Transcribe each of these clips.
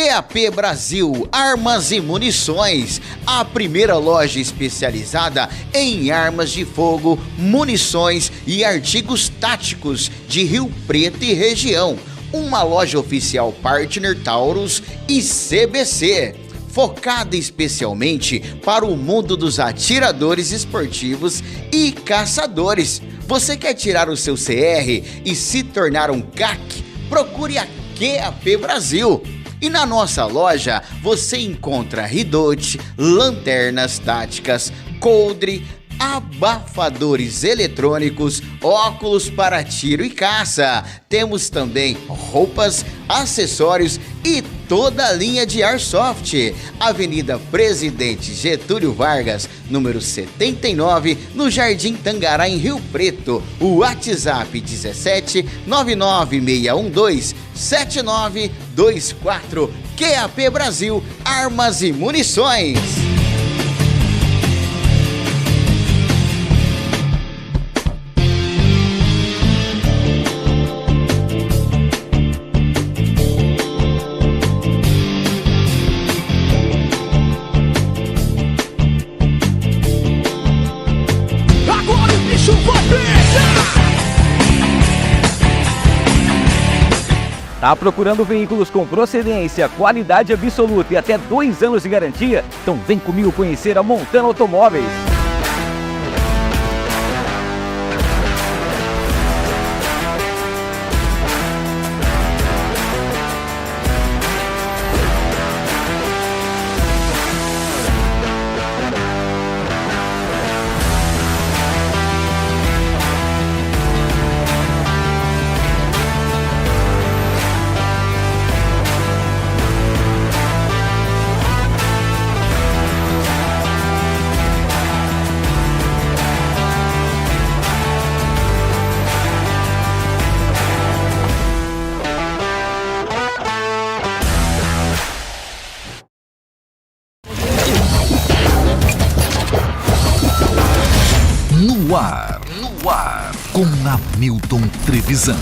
QAP Brasil Armas e Munições, a primeira loja especializada em armas de fogo, munições e artigos táticos de Rio Preto e região. Uma loja oficial partner Taurus e CBC, focada especialmente para o mundo dos atiradores esportivos e caçadores. Você quer tirar o seu CR e se tornar um CAC? Procure a QAP Brasil. E na nossa loja você encontra ridote, lanternas táticas, coldre, abafadores eletrônicos, óculos para tiro e caça. Temos também roupas, acessórios e toda a linha de Airsoft. Avenida Presidente Getúlio Vargas, número 79, no Jardim Tangará, em Rio Preto. O WhatsApp 17 99612 7924. QAP Brasil Armas e Munições. Tá procurando veículos com procedência, qualidade absoluta e até 2 anos de garantia? Então vem comigo conhecer a Montana Automóveis. No ar, com Hamilton Trevisan.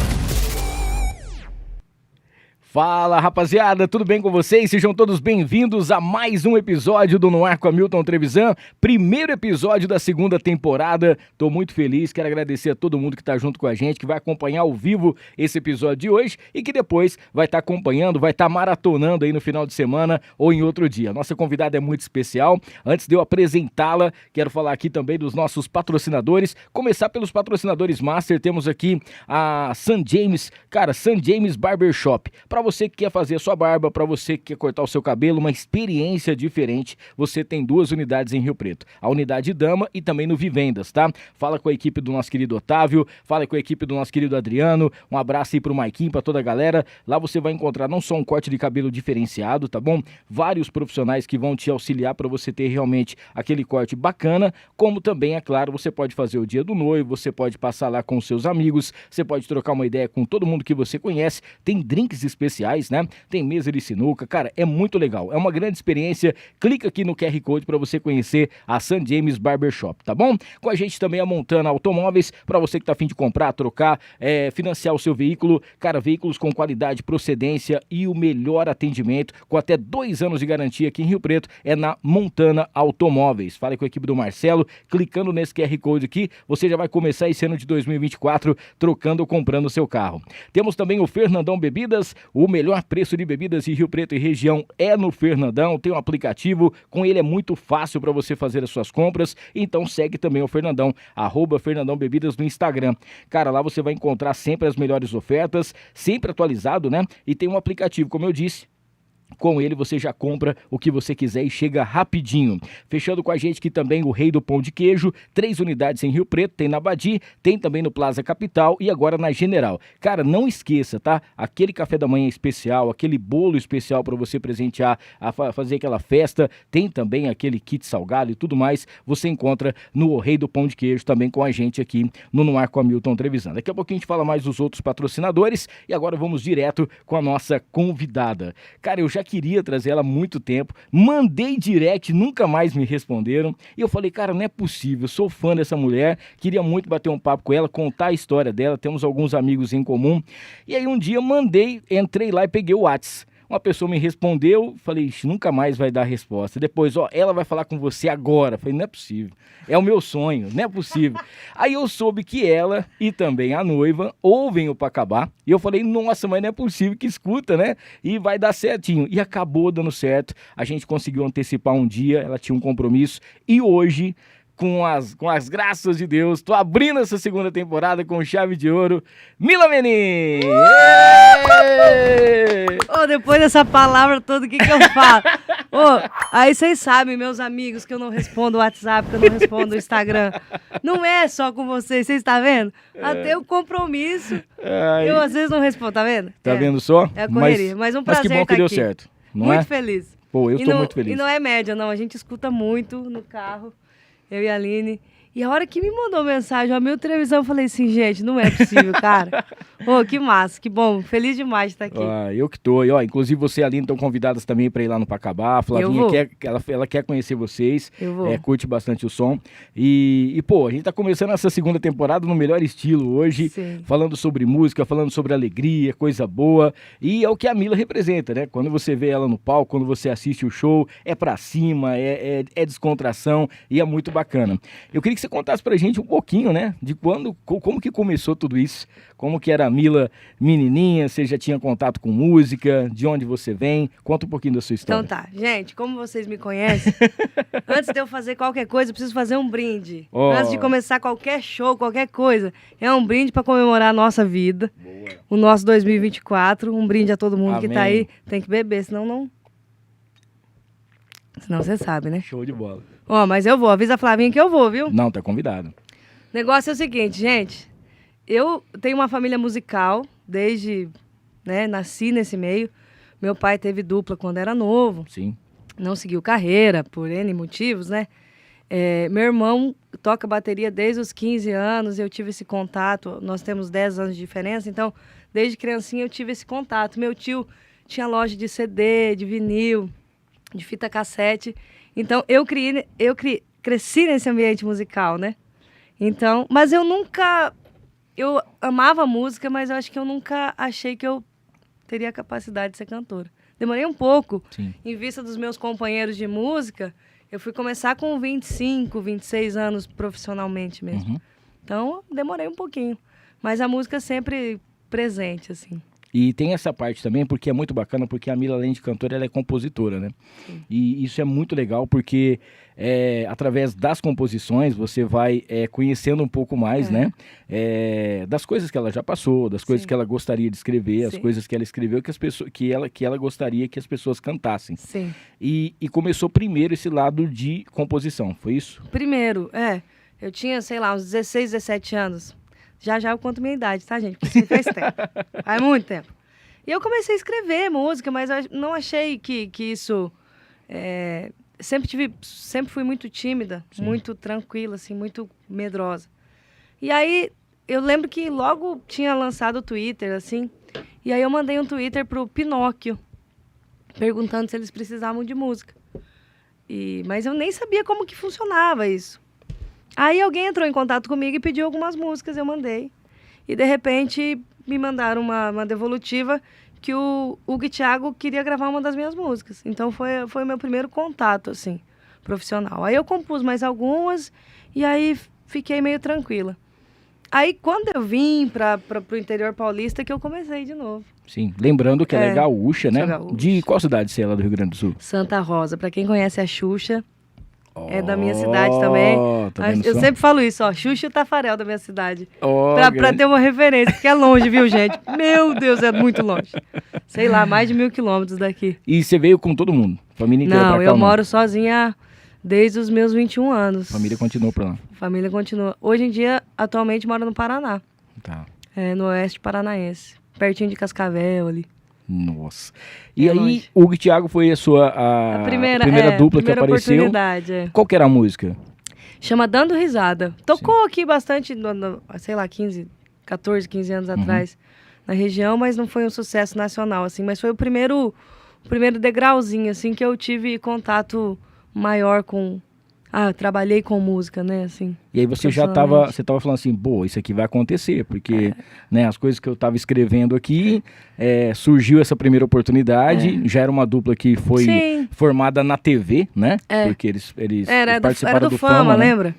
Fala, rapaziada, tudo bem com vocês? Sejam todos bem-vindos a mais um episódio do No Ar com Hamilton Trevisan, primeiro episódio da segunda temporada. Tô muito feliz, quero agradecer a todo mundo que tá junto com a gente, que vai acompanhar ao vivo esse episódio de hoje e que depois vai estar acompanhando, vai estar maratonando aí no final de semana ou em outro dia. Nossa convidada é muito especial. Antes de eu apresentá-la, quero falar aqui também dos nossos patrocinadores. Começar pelos patrocinadores master, temos aqui a St. James, cara, St. James Barbershop. Para você que quer fazer a sua barba, para você que quer cortar o seu cabelo, uma experiência diferente, você tem 2 unidades em Rio Preto. A unidade Dama e também no Vivendas, tá? Fala com a equipe do nosso querido Otávio, fala com a equipe do nosso querido Adriano, um abraço aí pro Maiquinho, pra toda a galera. Lá você vai encontrar não só um corte de cabelo diferenciado, tá bom? Vários profissionais que vão te auxiliar para você ter realmente aquele corte bacana, como também, é claro, você pode fazer o dia do noivo, você pode passar lá com os seus amigos, você pode trocar uma ideia com todo mundo que você conhece, tem drinks especiais, né? Tem mesa de sinuca, cara, é muito legal, é uma grande experiência. Clica aqui no QR Code para você conhecer a St. James Barbershop, tá bom? Com a gente também a Montana Automóveis, para você que tá a fim de comprar, trocar, financiar o seu veículo, cara, veículos com qualidade, procedência e o melhor atendimento, com até 2 anos de garantia aqui em Rio Preto, é na Montana Automóveis. Fale com a equipe do Marcelo, clicando nesse QR Code aqui, você já vai começar esse ano de 2024 trocando ou comprando o seu carro. Temos também o Fernandão Bebidas, o melhor preço de bebidas de Rio Preto e região é no Fernandão. Tem um aplicativo, com ele é muito fácil para você fazer as suas compras, então segue também o Fernandão, @Fernandão Bebidas no Instagram. Cara, lá você vai encontrar sempre as melhores ofertas, sempre atualizado, né? E tem um aplicativo, como eu disse. Com ele você já compra o que você quiser e chega rapidinho. Fechando com a gente aqui também o Rei do Pão de Queijo, 3 unidades em Rio Preto, tem na Badi, tem também no Plaza Capital e agora na General. Cara, não esqueça, tá? Aquele café da manhã especial, aquele bolo especial para você presentear, fazer aquela festa, tem também aquele kit salgado e tudo mais, você encontra no Rei do Pão de Queijo também com a gente aqui no Ar com Hamilton Trevisan. Daqui a pouquinho a gente fala mais dos outros patrocinadores e agora vamos direto com a nossa convidada. Cara, eu já queria trazer ela há muito tempo, mandei direct, nunca mais me responderam, e eu falei, cara, não é possível, sou fã dessa mulher, queria muito bater um papo com ela, contar a história dela, temos alguns amigos em comum, e aí um dia entrei lá e peguei o WhatsApp. uma pessoa me respondeu, falei, ixi, nunca mais vai dar resposta. Depois, ela vai falar com você agora. Falei, não é possível. É o meu sonho, não é possível. Aí eu soube que ela e também a noiva ouvem o Pacabá. E eu falei, nossa, mas não é possível que escuta, né? E vai dar certinho. E acabou dando certo. A gente conseguiu antecipar um dia, ela tinha um compromisso. E hoje, com as graças de Deus, tô abrindo essa segunda temporada com chave de ouro. Mila Menin! Depois dessa palavra toda, o que eu falo? Aí vocês sabem, meus amigos, que eu não respondo o WhatsApp, que eu não respondo o Instagram. Não é só com vocês estão vendo? Até o compromisso, eu às vezes não respondo, tá vendo? Tá vendo só? É a correria, mas um prazer que bom que estar deu aqui. certo, não muito é? feliz. Pô, eu tô muito feliz. E não é média, não. A gente escuta muito no carro, eu e a Aline. E a hora que me mandou mensagem, a minha televisão, eu falei assim, gente, não é possível, cara. Que massa, que bom. Feliz demais de estar aqui. Eu que tô. E, inclusive você e a Aline estão convidadas também para ir lá no Pacabá. A Flavinha ela quer conhecer vocês. Eu vou. Curte bastante o som. Pô, a gente tá começando essa segunda temporada no melhor estilo hoje. Sim. Falando sobre música, falando sobre alegria, coisa boa. E é o que a Mila representa, né? Quando você vê ela no palco, quando você assiste o show, é pra cima, é descontração e é muito bacana. Eu queria que você contasse pra gente um pouquinho, né? De como que começou tudo isso. Como que era a Mila menininha, você já tinha contato com música, de onde você vem? Conta um pouquinho da sua história. Então tá, gente, como vocês me conhecem, antes de eu fazer qualquer coisa, eu preciso fazer um brinde. Antes de começar qualquer show, qualquer coisa, é um brinde para comemorar a nossa vida, o nosso 2024, um brinde a todo mundo que tá aí. Tem que beber, senão você sabe, né? Show de bola. Mas eu vou, avisa a Flavinha que eu vou, viu? Não, tá convidado. O negócio é o seguinte, gente, eu tenho uma família musical, desde, nasci nesse meio. Meu pai teve dupla quando era novo. Sim. Não seguiu carreira, por N motivos, né? Meu irmão toca bateria desde os 15 anos, eu tive esse contato, nós temos 10 anos de diferença, então, desde criancinha eu tive esse contato. Meu tio tinha loja de CD, de vinil, de fita cassete, então eu cresci nesse ambiente musical, né? Então, mas eu amava música, mas eu acho que eu nunca achei que eu teria a capacidade de ser cantora. Demorei um pouco. Sim. Em vista dos meus companheiros de música, eu fui começar com 25, 26 anos profissionalmente mesmo. Uhum. Então, demorei um pouquinho. Mas a música sempre presente, assim. E tem essa parte também, porque é muito bacana, porque a Mila, além de cantora, ela é compositora, né? Sim. E isso é muito legal, porque através das composições, você vai conhecendo um pouco mais, né? Das coisas que ela já passou, das coisas que ela gostaria de escrever, as coisas que ela escreveu que ela gostaria que as pessoas cantassem. Sim. E começou primeiro esse lado de composição, foi isso? Primeiro, eu tinha, sei lá, uns 16, 17 anos. Já eu conto minha idade, tá, gente? Porque isso faz tempo. Faz muito tempo. E eu comecei a escrever música, mas eu não achei que isso... Sempre fui muito tímida, Sim. muito tranquila, assim, muito medrosa. E aí, eu lembro que logo tinha lançado o Twitter, assim, e aí eu mandei um Twitter pro Pinóquio, perguntando se eles precisavam de música. Mas eu nem sabia como que funcionava isso. Aí alguém entrou em contato comigo e pediu algumas músicas, eu mandei. E de repente me mandaram uma devolutiva que o Hugo e Thiago queria gravar uma das minhas músicas. Então foi o meu primeiro contato, assim, profissional. Aí eu compus mais algumas e aí fiquei meio tranquila. Aí quando eu vim para o interior paulista que eu comecei de novo. Sim, lembrando que ela é gaúcha, né? Gaúcha. De qual cidade você é lá do Rio Grande do Sul? Santa Rosa. Para quem conhece a Xuxa... É da minha cidade também. Tá eu sempre falo isso, Xuxa e o Tafarel da minha cidade. Pra ter uma referência, porque é longe, viu, gente? Meu Deus, é muito longe. Sei lá, mais de 1.000 quilômetros daqui. E você veio com todo mundo? Família inteira pra cá? Não, eu moro sozinha desde os meus 21 anos. Família continua pra lá? Família continua. Hoje em dia, atualmente, moro no Paraná. Tá. No oeste paranaense. Pertinho de Cascavel ali. Nossa. E aí, o Hugo e Thiago foi a primeira dupla que apareceu. Qual que era a música? Chama Dando Risada. Tocou aqui bastante, sei lá, 14, 15 anos atrás, na região, mas não foi um sucesso nacional, assim. Mas foi o primeiro degrauzinho, assim, que eu tive contato maior com eu trabalhei com música, né, assim. E aí você já você tava falando assim, boa, isso aqui vai acontecer, porque né, as coisas que eu tava escrevendo aqui, surgiu essa primeira oportunidade, já era uma dupla que foi formada na TV, né? Porque eles participaram do Fama, né? Lembra?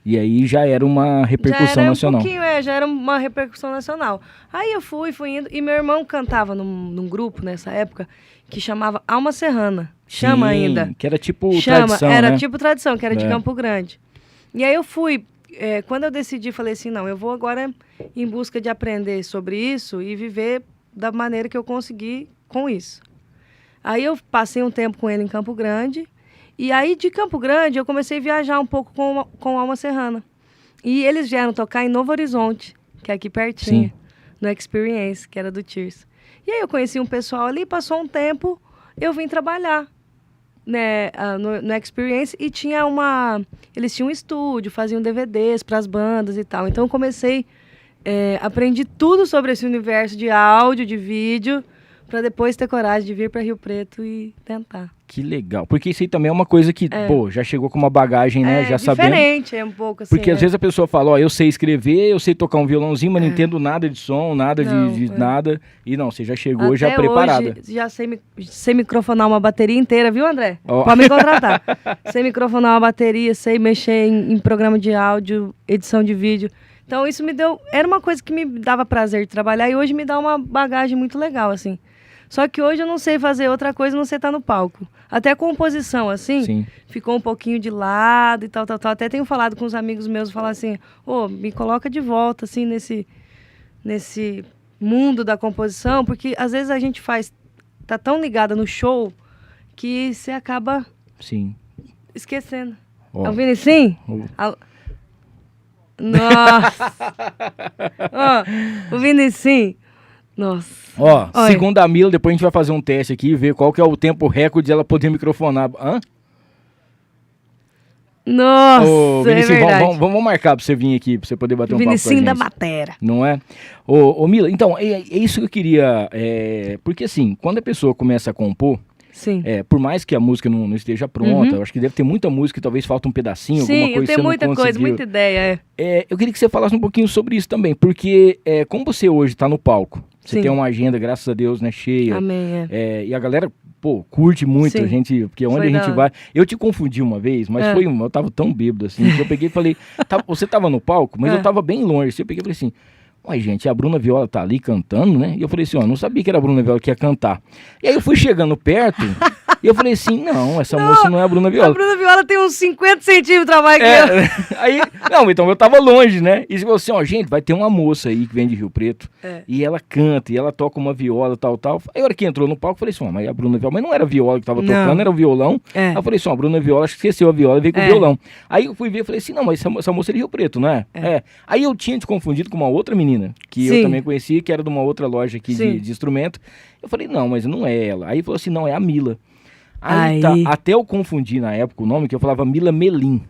E aí já era uma repercussão nacional. Já era uma repercussão nacional. Aí eu fui indo, e meu irmão cantava num grupo nessa época, que chamava Alma Serrana. Chama ainda. Que era tipo tradição, era né? tipo tradição, que era de Campo Grande. E aí eu fui, quando eu decidi, falei assim, não, eu vou agora em busca de aprender sobre isso e viver da maneira que eu consegui com isso. Aí eu passei um tempo com ele em Campo Grande, e aí de Campo Grande eu comecei a viajar um pouco com Alma Serrana. E eles vieram tocar em Novo Horizonte, que é aqui pertinho, no Experience, que era do Tears. E aí eu conheci um pessoal ali, passou um tempo, eu vim trabalhar, né, no Experience, e eles tinham um estúdio, faziam DVDs para as bandas e tal. Então eu comecei, aprendi tudo sobre esse universo de áudio, de vídeo, para depois ter coragem de vir para Rio Preto e tentar. Que legal, porque isso aí também é uma coisa que, já chegou com uma bagagem, né, já sabendo. É diferente, um pouco assim. Porque às vezes a pessoa fala, eu sei escrever, eu sei tocar um violãozinho, mas não entendo nada de som, nada de nada. E não, você já chegou até já preparada. Hoje, já sei microfonar uma bateria inteira, viu, André? Pode me contratar. Sei microfonar uma bateria, sei mexer em programa de áudio, edição de vídeo. Então isso era uma coisa que me dava prazer de trabalhar, e hoje me dá uma bagagem muito legal, assim. Só que hoje eu não sei fazer outra coisa, não sei estar no palco. Até a composição, assim, ficou um pouquinho de lado e tal. Até tenho falado com os amigos meus, falar assim, me coloca de volta, assim, nesse mundo da composição, porque às vezes a gente tá tão ligada no show que você acaba esquecendo. É o Vinicim? Nossa! O Vinicim. Nossa. Segundo a Mila, depois a gente vai fazer um teste aqui e ver qual que é o tempo recorde de ela poder microfonar. Nossa, Vinicim, é verdade. Vamos marcar pra você vir aqui, pra você poder bater um papo com a gente. Vinicim da Batera. Não é? Mila, então, é isso que eu queria... porque assim, quando a pessoa começa a compor, por mais que a música não esteja pronta, eu acho que deve ter muita música, talvez falta um pedacinho, alguma coisa que você não conseguiu. Sim, eu tenho muita coisa, muita ideia. Eu queria que você falasse um pouquinho sobre isso também, porque como você hoje tá no palco, você tem uma agenda, graças a Deus, né, cheia. Amém, e a galera, curte muito a gente, porque onde a gente vai... Eu te confundi uma vez, mas eu tava tão bêbado assim, que eu peguei e falei, você tava no palco, mas eu tava bem longe, assim, eu peguei e falei assim, uai, gente, a Bruna Viola tá ali cantando, né? E eu falei assim, não sabia que era a Bruna Viola que ia cantar. E aí eu fui chegando perto... E eu falei assim, não, essa moça não é a Bruna Viola. A Bruna Viola tem uns 50 centímetros a mais que eu. Aí, então eu tava longe, né? E você falou assim, gente, vai ter uma moça aí que vem de Rio Preto, e ela canta, e ela toca uma viola, tal. Aí a hora que entrou no palco, eu falei assim, mas a Bruna Viola, mas não era a viola que tava tocando, era o violão. Aí eu falei assim, a Bruna Viola, acho que esqueceu a viola e veio com o violão. Aí eu fui ver e falei assim, não, mas essa moça é de Rio Preto, não é? Aí eu tinha te confundido com uma outra menina, que eu também conhecia, que era de uma outra loja aqui de instrumento. Eu falei, não, mas não é ela. Aí ele falou assim, não, é a Mila. Aí até eu confundi na época o nome, que eu falava Mila Melim.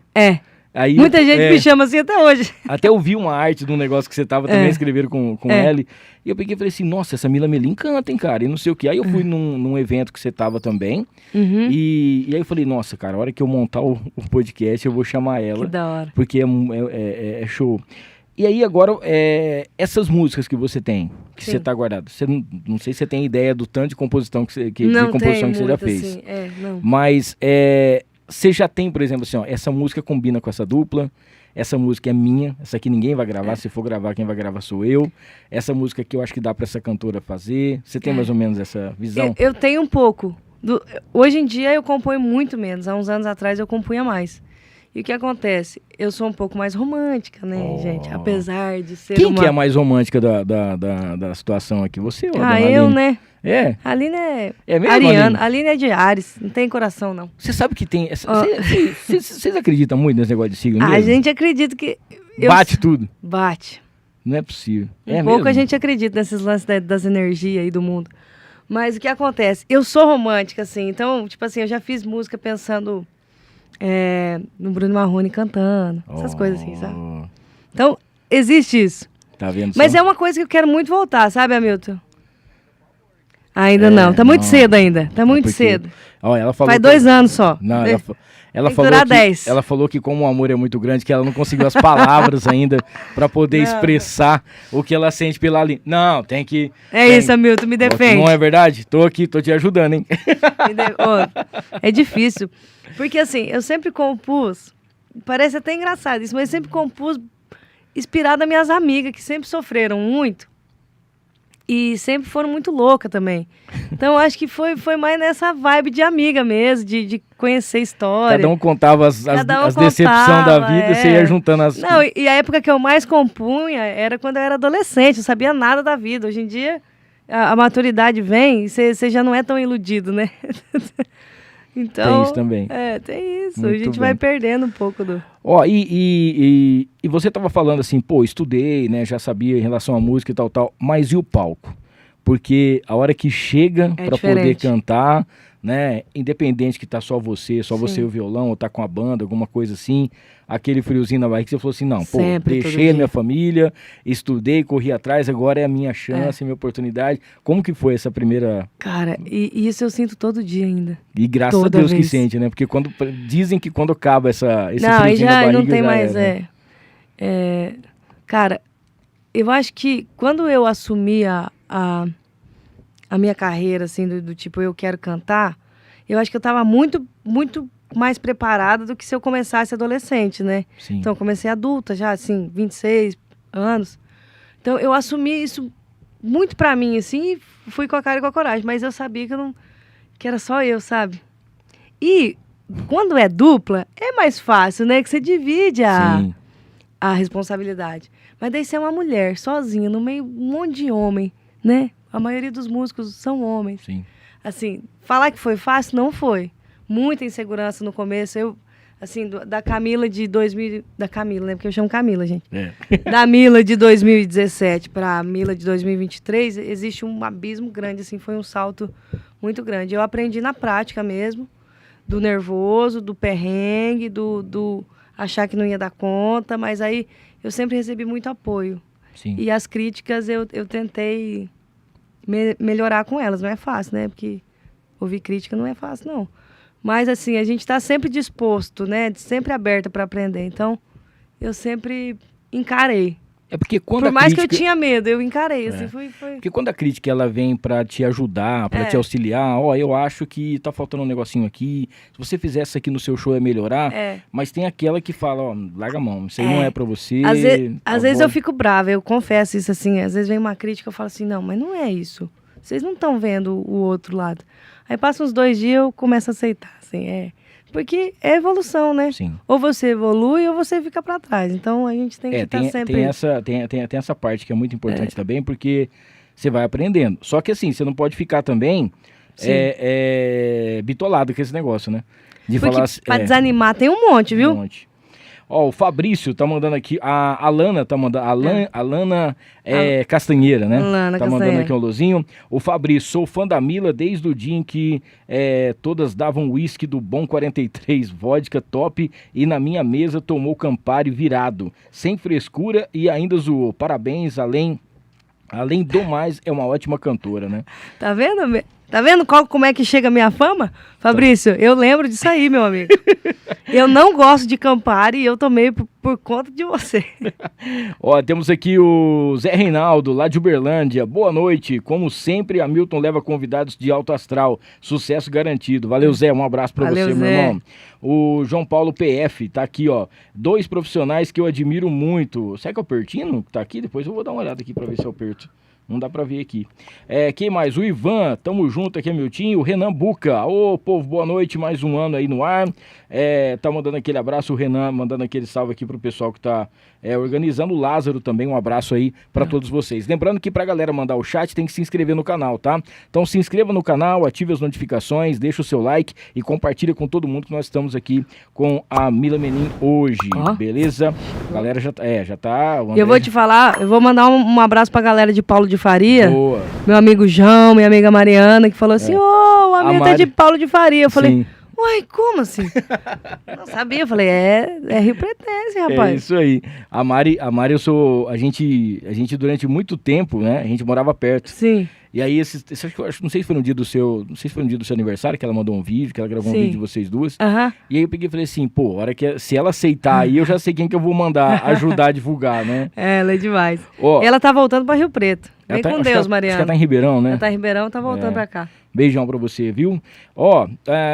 Aí muita gente me chama assim até hoje. Até eu vi uma arte de um negócio que você tava também escrevendo com ela. E eu peguei e falei assim, nossa, essa Mila Melim canta, hein, cara? E não sei o que. Aí eu fui num evento que você tava também. E aí eu falei, nossa, cara, a hora que eu montar o podcast, eu vou chamar ela. Que da hora. Porque é show. E aí agora, essas músicas que você tem, que você tá guardado, você não sei se você tem ideia do tanto de composição que você já fez. Assim, não. Mas você já tem, por exemplo, assim, essa música combina com essa dupla, essa música é minha, essa aqui ninguém vai gravar, se for gravar, quem vai gravar sou eu. Essa música aqui eu acho que dá pra essa cantora fazer. Você tem mais ou menos essa visão? Eu tenho um pouco. Hoje em dia eu componho muito menos, há uns anos atrás eu compunha mais. E o que acontece? Eu sou um pouco mais romântica, né, gente? Apesar de ser Quem que é a mais romântica da situação aqui? Você ou a eu, Aline? né? A Aline é mesmo, ariana. A Aline é de Ares. Não tem coração, não. Você sabe que tem... Vocês acreditam muito nesse negócio de signo mesmo? A gente acredita que... Bate tudo? Bate. Não é possível. Pouco mesmo? A gente acredita nesses lances das energias aí do mundo. Mas o que acontece? Eu sou romântica, assim. Então, tipo assim, eu já fiz música pensando... no Bruno Marrone cantando, essas coisas assim, sabe? Então, existe isso. Tá vendo? Mas é uma coisa que eu quero muito voltar, sabe, Hamilton? Ainda não, tá muito cedo ainda, tá muito cedo. Ó, ela falou Faz 2 anos só. Não, ela falou que como o amor é muito grande, que ela não conseguiu as palavras ainda pra poder expressar o que ela sente pela língua. Não, tem que... Isso, Hamilton, me defende. Não é verdade? Tô aqui, tô te ajudando, hein? É difícil, porque assim, eu sempre compus, parece até engraçado isso, mas eu sempre compus inspirado nas minhas amigas, que sempre sofreram muito. E sempre foram muito loucas também. Então, acho que foi mais nessa vibe de amiga mesmo, de conhecer história. Cada um contava as decepções da vida, você ia juntando as... Não, e a época que eu mais compunha era quando eu era adolescente, eu sabia nada da vida. Hoje em dia, a maturidade vem e você já não é tão iludido, né? Então, tem isso também. Tem isso. Muito a gente bem. vai perdendo um pouco do... Ó, e você tava falando assim, pô, estudei, né, já sabia em relação à música e tal, mas e o palco? Porque a hora que chega pra poder cantar, né, independente que tá só você e o violão, ou tá com a banda, alguma coisa assim, aquele friozinho na barriga, que você falou assim, não, pô, deixei a minha família, estudei, corri atrás, agora é a minha chance, a minha oportunidade. Como que foi essa primeira... Cara, e isso eu sinto todo dia ainda. E graças a Deus que sente, né? Porque dizem que quando acaba esse friozinho na barriga, não tem já mais, né? Cara, eu acho que quando eu assumi a minha carreira, assim, do tipo, eu quero cantar, eu acho que eu tava muito, muito mais preparada do que se eu começasse adolescente, né? Sim. Então, eu comecei adulta já, assim, 26 anos. Então, eu assumi isso muito pra mim, assim, e fui com a cara e com a coragem. Mas eu sabia que era só eu, sabe? E quando é dupla, é mais fácil, né? Que você divide a responsabilidade. Mas daí você é uma mulher, sozinha, no meio de um monte de homem, né? A maioria dos músicos são homens. Sim. Assim, falar que foi fácil, não foi. Muita insegurança no começo. Eu, assim, da Camila de 2000... Da Camila, né? Porque eu chamo Camila, gente. Da Mila de 2017 para a Mila de 2023, existe um abismo grande, assim. Foi um salto muito grande. Eu aprendi na prática mesmo, do nervoso, do perrengue, do achar que não ia dar conta. Mas aí eu sempre recebi muito apoio. Sim. E as críticas eu tentei... melhorar com elas, não é fácil, né? Porque ouvir crítica não é fácil, não. Mas, assim, a gente está sempre disposto, né? Sempre aberta para aprender. Então, eu sempre encarei. É porque quando Por mais que eu tinha medo, eu encarei. Assim, foi... Porque quando a crítica ela vem para te ajudar, para te auxiliar, eu acho que tá faltando um negocinho aqui. Se você fizer isso aqui no seu show, é melhorar. Mas tem aquela que fala, larga a mão, isso aí não é para você. Às vezes eu fico brava, eu confesso isso assim. Às vezes vem uma crítica, eu falo assim, não, mas não é isso. Vocês não estão vendo o outro lado. Aí passa uns 2 dias, eu começo a aceitar, assim, Porque é evolução, né? Sim. Ou você evolui ou você fica para trás. Então a gente tem que estar sempre... Tem essa parte que é muito importante também, porque você vai aprendendo. Só que assim, você não pode ficar também bitolado com esse negócio, né? De porque falar assim, pra desanimar tem um monte, viu? Um monte. Ó, o Fabrício tá mandando aqui, a Alana tá mandando, Alana Castanheira, né? Alana tá Castanheira. Mandando aqui um alôzinho. O Fabrício, sou fã da Mila desde o dia em que todas davam uísque do Bom 43, vodka top, e na minha mesa tomou Campari virado, sem frescura e ainda zoou. Parabéns, além do mais, é uma ótima cantora, né? Tá vendo? Tá vendo como é que chega a minha fama? Fabrício, eu lembro disso aí, meu amigo. Eu não gosto de Campari e eu tomei por conta de você. Ó, temos aqui o Zé Reinaldo, lá de Uberlândia. Boa noite. Como sempre, Hamilton leva convidados de alto astral. Sucesso garantido. Valeu, Zé. Um abraço pra você, meu irmão. O João Paulo PF tá aqui, ó. 2 profissionais que eu admiro muito. Será que é o Pertino que tá aqui? Depois eu vou dar uma olhada aqui pra ver se é o Perto. Não dá pra ver aqui. Quem mais? O Ivan, tamo junto aqui, Hamilton. O Renan Buca. Ô, povo, boa noite. Mais um ano aí no ar. Tá mandando aquele abraço. O Renan mandando aquele salve aqui pro pessoal que tá organizando. O Lázaro também, um abraço aí pra todos vocês. Lembrando que pra galera mandar o chat tem que se inscrever no canal, tá? Então se inscreva no canal, ative as notificações, deixa o seu like e compartilha com todo mundo que nós estamos aqui com a Mila Menin hoje, beleza? A galera já tá... Eu vou te falar, eu vou mandar um abraço pra galera de Paulo de Faria. Boa. Meu amigo João, minha amiga Mariana, que falou assim, o Hamilton é de Paulo de Faria. Eu falei, Uai, como assim? Não sabia, eu falei, é Rio Pretense, rapaz. É isso aí. A Mari, a gente durante muito tempo, né, a gente morava perto. Sim. E aí, não sei se foi no dia do seu aniversário, que ela mandou um vídeo, que ela gravou um vídeo de vocês duas. E aí eu peguei e falei assim, pô, se ela aceitar aí, eu já sei quem que eu vou mandar ajudar a divulgar, né? Ela é demais. Ó, Ela tá voltando pra Rio Preto. Vem com Deus, acho que Mariana. ela tá em Ribeirão, né? Ela tá em Ribeirão, tá voltando pra cá. Beijão pra você, viu? Ó,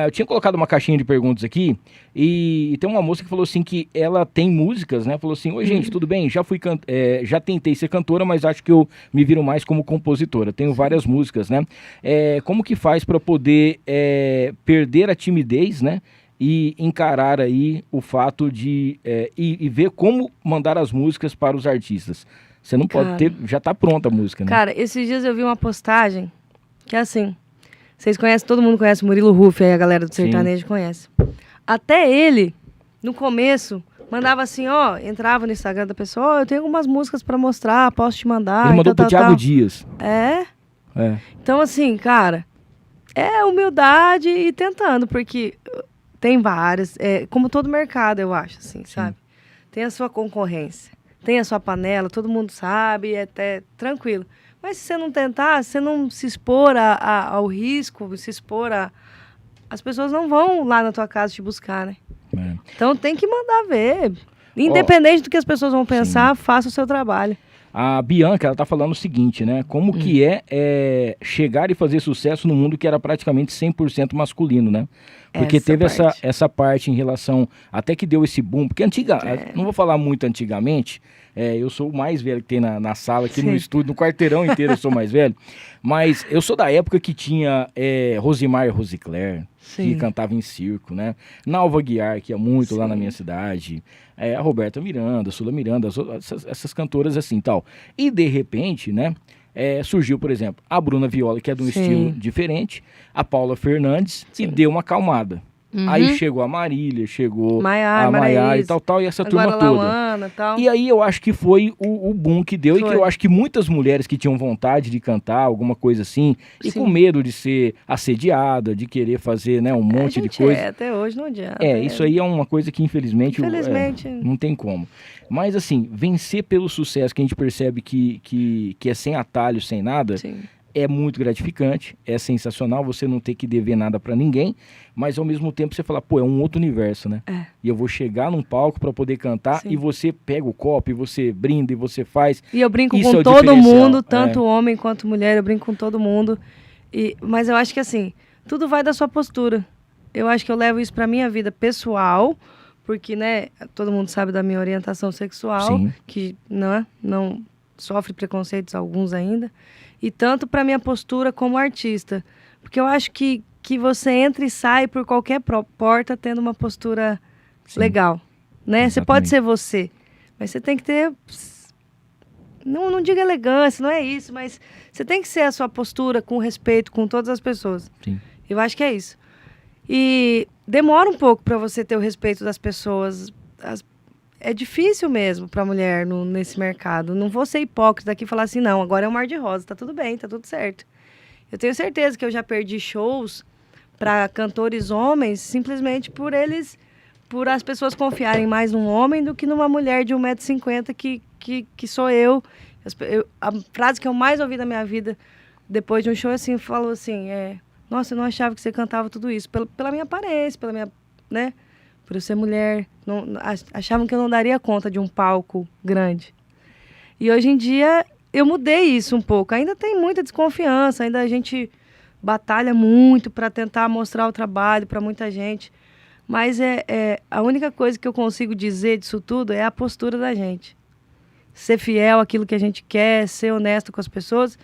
eu tinha colocado uma caixinha de perguntas aqui e tem uma moça que falou assim que ela tem músicas, né? Falou assim, oi gente, tudo bem? Já tentei ser cantora, mas acho que eu me viro mais como compositora. Tenho várias músicas, né? Como que faz pra poder perder a timidez, né? E encarar aí o fato de... e ver como mandar as músicas para os artistas. Você não pode ter... Já tá pronta a música, né? Cara, esses dias eu vi uma postagem que é assim... Vocês conhecem, todo mundo conhece o Murilo Huff, aí a galera do sertanejo conhece. Até ele, no começo, mandava assim, ó, entrava no Instagram da pessoa, ó, eu tenho algumas músicas pra mostrar, posso te mandar. Ele mandou pro Thiago Dias. Então, assim, cara, é humildade e tentando, porque tem várias, como todo mercado, eu acho, assim, sabe? Tem a sua concorrência, tem a sua panela, todo mundo sabe, é até tranquilo. Mas se você não tentar, se você não se expor ao risco, se expor as pessoas não vão lá na tua casa te buscar, né? Então tem que mandar ver. Independente do que as pessoas vão pensar, faça o seu trabalho. A Bianca, ela tá falando o seguinte, né? Como que é chegar e fazer sucesso num mundo que era praticamente 100% masculino, né? Porque teve essa parte em relação... Até que deu esse boom. Porque não vou falar muito antigamente... eu sou o mais velho que tem na sala, aqui no estúdio, no quarteirão inteiro eu sou mais velho. Mas eu sou da época que tinha Rosimar e Rosicler, que cantava em circo, né? Nalva Guiar, que ia muito lá na minha cidade. A Roberta Miranda, a Sula Miranda, essas cantoras assim e tal. E de repente, né? Surgiu, por exemplo, a Bruna Viola, que é de um estilo diferente, a Paula Fernandes, e deu uma acalmada. Aí chegou a Marília, chegou a Maiara e tal, e essa turma toda. Lauana, tal. E aí eu acho que foi o boom que deu, e que eu acho que muitas mulheres que tinham vontade de cantar, alguma coisa assim, e com medo de ser assediada, de querer fazer, né, um monte de coisa. Até hoje não adianta. Isso aí é uma coisa que infelizmente não tem como. Mas assim, vencer pelo sucesso, que a gente percebe que é sem atalho, sem nada... É muito gratificante, é sensacional você não ter que dever nada pra ninguém, mas ao mesmo tempo você fala, pô, é um outro universo, né? E eu vou chegar num palco pra poder cantar e você pega o copo, e você brinda, e você faz. E eu brinco com todo mundo, tanto homem quanto mulher, eu brinco com todo mundo. Mas eu acho que assim, tudo vai da sua postura. Eu acho que eu levo isso pra minha vida pessoal, porque, né, todo mundo sabe da minha orientação sexual, que não sofre preconceitos alguns ainda. E tanto para minha postura como artista. Porque eu acho que você entra e sai por qualquer porta tendo uma postura legal. Né? Você pode ser você, mas você tem que ter... Não digo elegância, não é isso, mas você tem que ser a sua postura com respeito com todas as pessoas. Eu acho que é isso. E demora um pouco para você ter o respeito das pessoas. É difícil mesmo para a mulher nesse mercado. Não vou ser hipócrita aqui e falar assim, não, agora é um mar de rosa, tá tudo bem, tá tudo certo. Eu tenho certeza que eu já perdi shows para cantores homens simplesmente por as pessoas confiarem mais num homem do que numa mulher de 1,50 m que sou eu. A frase que eu mais ouvi da minha vida depois de um show assim, falou assim, nossa, eu não achava que você cantava tudo isso, pela minha aparência, pela minha, né? Por eu ser mulher, achavam que eu não daria conta de um palco grande. E hoje em dia, eu mudei isso um pouco. Ainda tem muita desconfiança, ainda a gente batalha muito para tentar mostrar o trabalho para muita gente. Mas a única coisa que eu consigo dizer disso tudo é a postura da gente. Ser fiel àquilo que a gente quer, ser honesto com as pessoas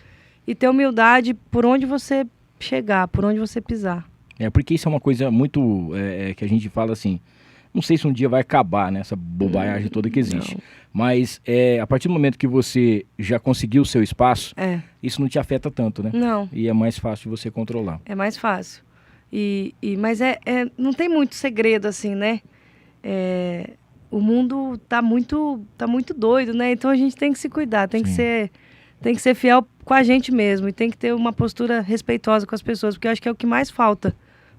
e ter humildade por onde você chegar, por onde você pisar. Porque isso é uma coisa muito que a gente fala assim, não sei se um dia vai acabar, né, essa bobagem toda que existe. Mas a partir do momento que você já conseguiu o seu espaço, isso não te afeta tanto, né? Não. E é mais fácil de você controlar. É mais fácil. Mas não tem muito segredo assim, né? O mundo tá muito doido, né? Então a gente tem que se cuidar, tem que ser fiel com a gente mesmo e tem que ter uma postura respeitosa com as pessoas, porque eu acho que é o que mais falta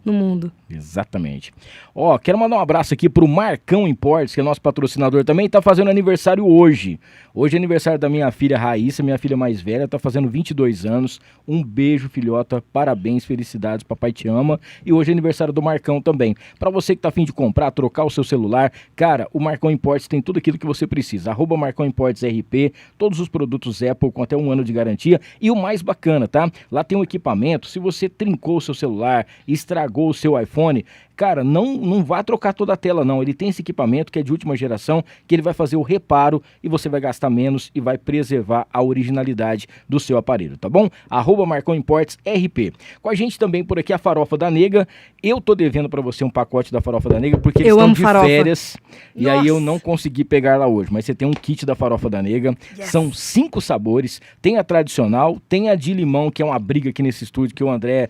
no mundo. Exatamente. Ó, quero mandar um abraço aqui pro Marcão Imports, que é nosso patrocinador também, tá fazendo aniversário hoje. Hoje é aniversário da minha filha Raíssa, minha filha mais velha, tá fazendo 22 anos. Um beijo, filhota, parabéns, felicidades, papai te ama. E hoje é aniversário do Marcão também. Pra você que tá a fim de comprar, trocar o seu celular, cara, o Marcão Imports tem tudo aquilo que você precisa. @ Marcão Imports RP, todos os produtos Apple com até 1 ano de garantia. E o mais bacana, tá? Lá tem um equipamento, se você trincou o seu celular, estragou o seu iPhone, cara, não vá trocar toda a tela não, ele tem esse equipamento que é de última geração, que ele vai fazer o reparo e você vai gastar menos e vai preservar a originalidade do seu aparelho, tá bom? @ Marcão Imports RP. Com a gente também por aqui a Farofa da Nega. Eu tô devendo pra você um pacote da Farofa da Nega, porque eles estão de férias e aí eu não consegui pegar lá hoje, mas você tem um kit da Farofa da Nega, são 5 sabores, tem a tradicional, tem a de limão, que é uma briga aqui nesse estúdio, que o André,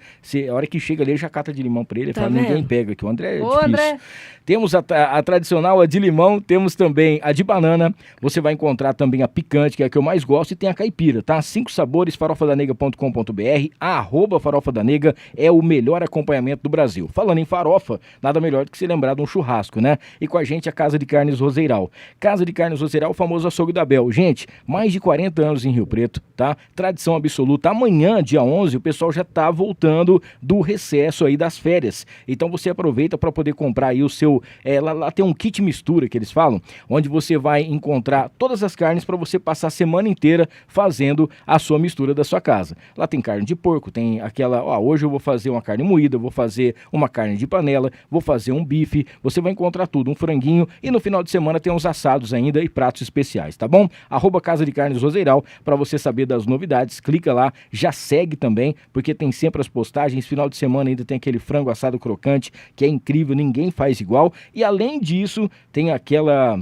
a hora que chega ali, ele já cata de limão pra ele, Tá fala, vendo? ninguém pega, que o André é Ô, difícil. André. Temos a tradicional, a de limão, temos também a de banana, você vai encontrar também a picante, que é a que eu mais gosto, e tem a caipira, tá? 5 sabores, farofadanega.com.br, @ Farofa da Nega é o melhor acompanhamento do Brasil. Falando em farofa, nada melhor do que se lembrar de um churrasco, né? E com a gente a Casa de Carnes Roseiral. Casa de Carnes Roseiral, o famoso açougue da Bel. Gente, mais de 40 anos em Rio Preto, tá? Tradição absoluta. Amanhã, dia 11, o pessoal já tá voltando do recesso aí das férias. Então você aproveita para poder comprar aí o seu... lá tem um kit mistura que eles falam, onde você vai encontrar todas as carnes para você passar a semana inteira fazendo a sua mistura da sua casa. Lá tem carne de porco, tem aquela... hoje eu vou fazer uma carne moída, vou fazer uma carne de panela, vou fazer um bife, você vai encontrar tudo, um franguinho, e no final de semana tem uns assados ainda e pratos especiais, tá bom? @ Casa de Carnes Roseiral, para você saber das novidades, clica lá, já segue também, porque tem sempre as postagens, final de semana ainda tem aquele frango assado crocante, que é incrível, ninguém faz igual, e além disso, tem aquela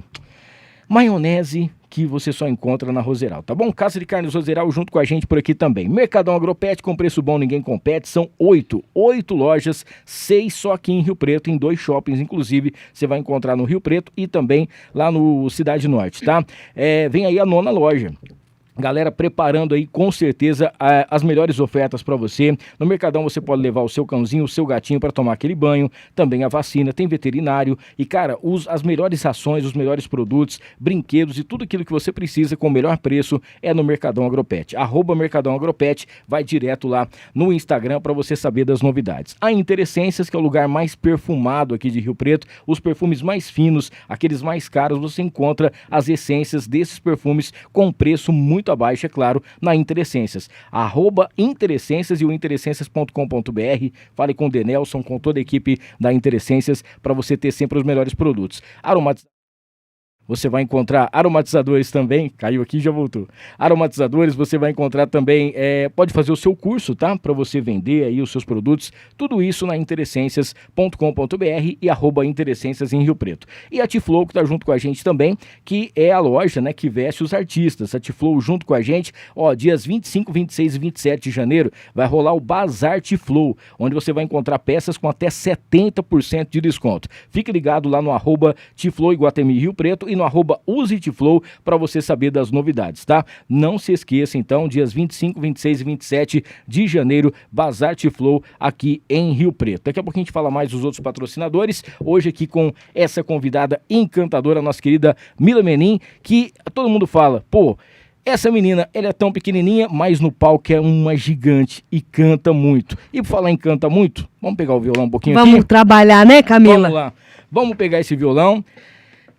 maionese que você só encontra na Roseiral, tá bom? Casa de Carnes Roseiral junto com a gente por aqui também. Mercadão Agropet, com preço bom, ninguém compete, são 8 lojas, 6 só aqui em Rio Preto, em 2 shoppings, inclusive, você vai encontrar no Rio Preto e também lá no Cidade Norte, tá? Vem aí a 9ª loja. Galera, preparando aí com certeza as melhores ofertas para você. No Mercadão você pode levar o seu cãozinho, o seu gatinho para tomar aquele banho, também a vacina, tem veterinário e, cara, as melhores rações, os melhores produtos, brinquedos e tudo aquilo que você precisa com o melhor preço é no Mercadão Agropet. @ Mercadão Agropet, vai direto lá no Instagram para você saber das novidades. A Interessências, que é o lugar mais perfumado aqui de Rio Preto, os perfumes mais finos, aqueles mais caros, você encontra as essências desses perfumes com preço muito abaixo, é claro, na Interessências. @ Interessências e o interessências.com.br. Fale com o Denelson, com toda a equipe da Interessências, para você ter sempre os melhores produtos. Você vai encontrar aromatizadores também, caiu aqui e já voltou. Aromatizadores, você vai encontrar também, pode fazer o seu curso, tá? Para você vender aí os seus produtos, tudo isso na interessências.com.br e @ Interessências em Rio Preto. E a Tiflow, que tá junto com a gente também, que é a loja, né, que veste os artistas. A Tiflow junto com a gente, dias 25, 26 e 27 de janeiro, vai rolar o Bazar Tiflow, onde você vai encontrar peças com até 70% de desconto. Fique ligado lá no @Tiflow Iguatemi Rio Preto e no @UseTiflow para você saber das novidades, tá? Não se esqueça, então, dias 25, 26 e 27 de janeiro, Bazar Tiflow aqui em Rio Preto. Daqui a pouco a gente fala mais dos outros patrocinadores, hoje aqui com essa convidada encantadora, nossa querida Mila Menin, que todo mundo fala, pô, essa menina, ela é tão pequenininha, mas no palco é uma gigante e canta muito. E por falar em canta muito, vamos pegar o violão um pouquinho aqui? Vamos trabalhar, né, Camila? Vamos lá, vamos pegar esse violão.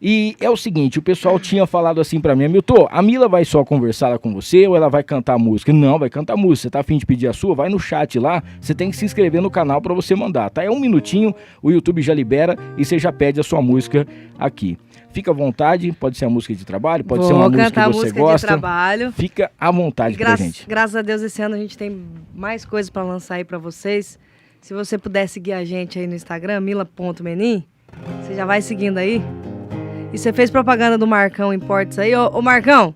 E é o seguinte, o pessoal tinha falado assim pra mim, Milton, a Mila vai só conversar lá com você ou ela vai cantar música? Não, vai cantar música. Você tá a fim de pedir a sua? Vai no chat lá, você tem que se inscrever no canal pra você mandar, tá? É 1 minutinho, o YouTube já libera e você já pede a sua música aqui. Fica à vontade, pode ser a música de trabalho, pode ser uma música que você gosta. De trabalho. Fica à vontade pra gente. Graças a Deus, esse ano a gente tem mais coisas pra lançar aí pra vocês. Se você puder seguir a gente aí no Instagram, mila.menin, você já vai seguindo aí. E você fez propaganda do Marcão Imports aí. Ô Marcão,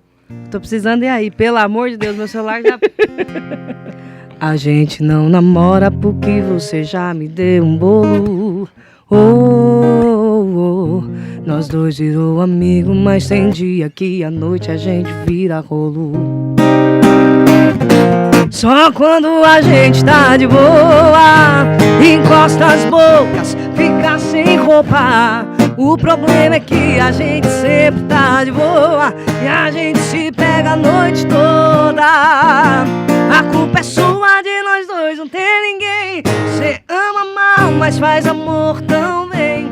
tô precisando ir aí. Pelo amor de Deus, meu celular já... A gente não namora porque você já me deu um bolo. Nós dois virou amigo, mas tem dia que à noite a gente vira rolo. Só quando a gente tá de boa, encosta as bocas, fica sem roupa. O problema é que a gente sempre tá de boa e a gente se pega a noite toda. A culpa é sua, de nós dois não tem ninguém. Cê ama mal, mas faz amor também.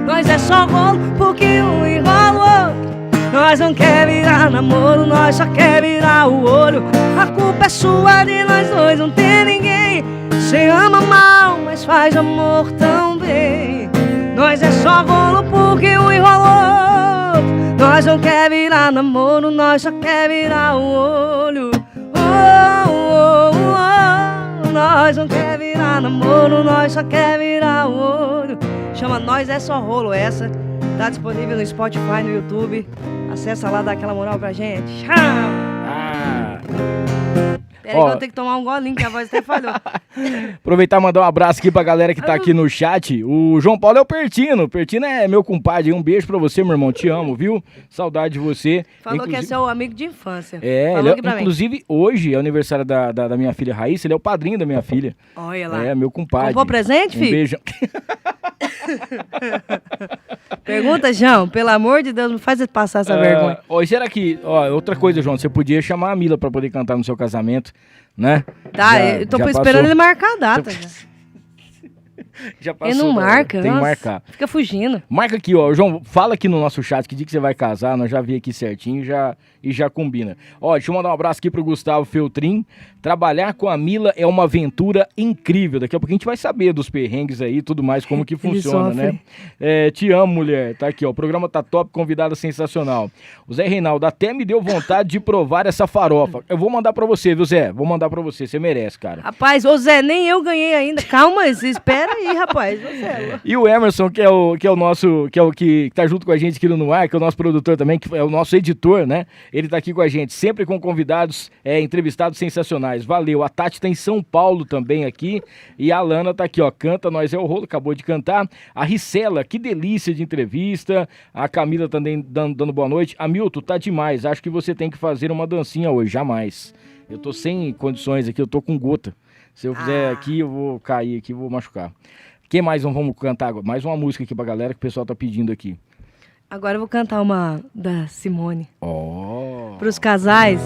Nós é só rolo porque um enrola o outro. Nós não quer virar namoro, nós só quer virar o olho. A culpa é sua, de nós dois não tem ninguém. Cê ama mal, mas faz amor também. Nós é só rolo porque um enrola o outro. Nós não quer virar namoro, nós só quer virar o olho. Oh, oh, oh, oh. Nós não quer virar namoro, nós só quer virar o olho. Chama Nós é Só Rolo essa. Tá disponível no Spotify, no YouTube. Acessa lá, dá aquela moral pra gente. Tchau! Peraí que eu vou ter que tomar um golinho, que a voz até falhou. Aproveitar e mandar um abraço aqui pra galera que tá aqui no chat. O João Paulo é o Pertino. O Pertino é meu compadre. Um beijo pra você, meu irmão. Te amo, viu? Saudade de você. Falou que é seu amigo de infância. É, ele inclusive hoje é aniversário da minha filha Raíssa. Ele é o padrinho da minha filha. Olha lá. É, meu compadre. Comprou presente, filho? Um beijo. Pergunta, João, pelo amor de Deus, não faz passar essa vergonha. Será que, outra coisa, João, você podia chamar a Mila pra poder cantar no seu casamento, né? Tá, eu tô esperando ele marcar a data. Já passou. Ele não marca, tem que marcar. Fica fugindo. Marca aqui, ó, João, fala aqui no nosso chat que dia que você vai casar, nós já vi aqui certinho e já combina. Ó, deixa eu mandar um abraço aqui pro Gustavo Feltrin. Trabalhar com a Mila é uma aventura incrível. Daqui a pouco a gente vai saber dos perrengues aí, tudo mais, como que funciona, né? Te amo, mulher. Tá aqui, ó, o programa tá top, convidada sensacional. O Zé Reinaldo até me deu vontade de provar essa farofa. Eu vou mandar pra você, viu, Zé? Vou mandar pra você merece, cara. Rapaz, ô Zé, nem eu ganhei ainda. Calma, espera aí, rapaz. E o Emerson, que é o nosso, que é o que tá junto com a gente aqui no Ar, que é o nosso produtor também, que é o nosso editor, né? Ele tá aqui com a gente, sempre com convidados, entrevistados sensacionais. Valeu. A Tati tá em São Paulo também aqui. E a Alana tá aqui, ó. Canta Nós é o Rolo, acabou de cantar. A Ricela, que delícia de entrevista. A Camila também dando boa noite. Hamilton, tá demais. Acho que você tem que fazer uma dancinha hoje. Jamais. Eu tô sem condições aqui, eu tô com gota. Se eu fizer aqui, eu vou cair aqui, vou machucar. Quem mais vamos cantar agora? Mais uma música aqui pra galera que o pessoal tá pedindo aqui. Agora eu vou cantar uma da Simone. Ó. Pros casais.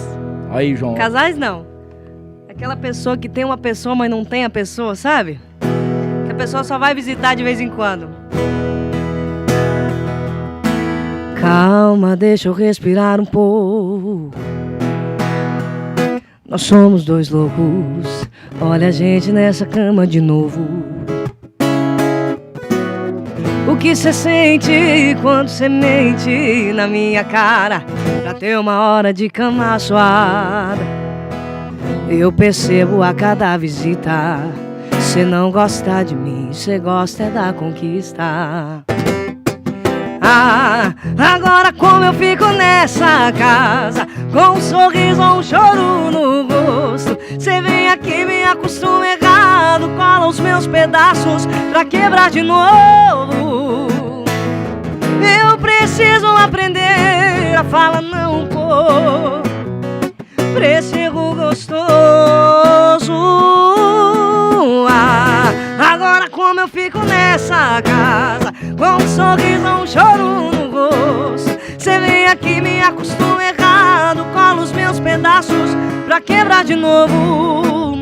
Aí, João. Casais não. Aquela pessoa que tem uma pessoa, mas não tem a pessoa, sabe? Que a pessoa só vai visitar de vez em quando. Calma, deixa eu respirar um pouco. Nós somos dois loucos. Olha a gente nessa cama de novo. O que cê sente quando cê mente na minha cara pra ter uma hora de cama suada? Eu percebo a cada visita. Cê não gosta de mim, cê gosta é da conquista. Agora como eu fico nessa casa, com um sorriso ou um choro no rosto. Cê vem aqui, me acostuma errado, cola os meus pedaços pra quebrar de novo. Eu preciso aprender a falar não, pô, pra esse erro gostoso. Agora como eu fico nessa casa, com um sorriso ou um choro no rosto. Cê vem aqui, me acostuma errado, cola os meus pedaços pra quebrar de novo.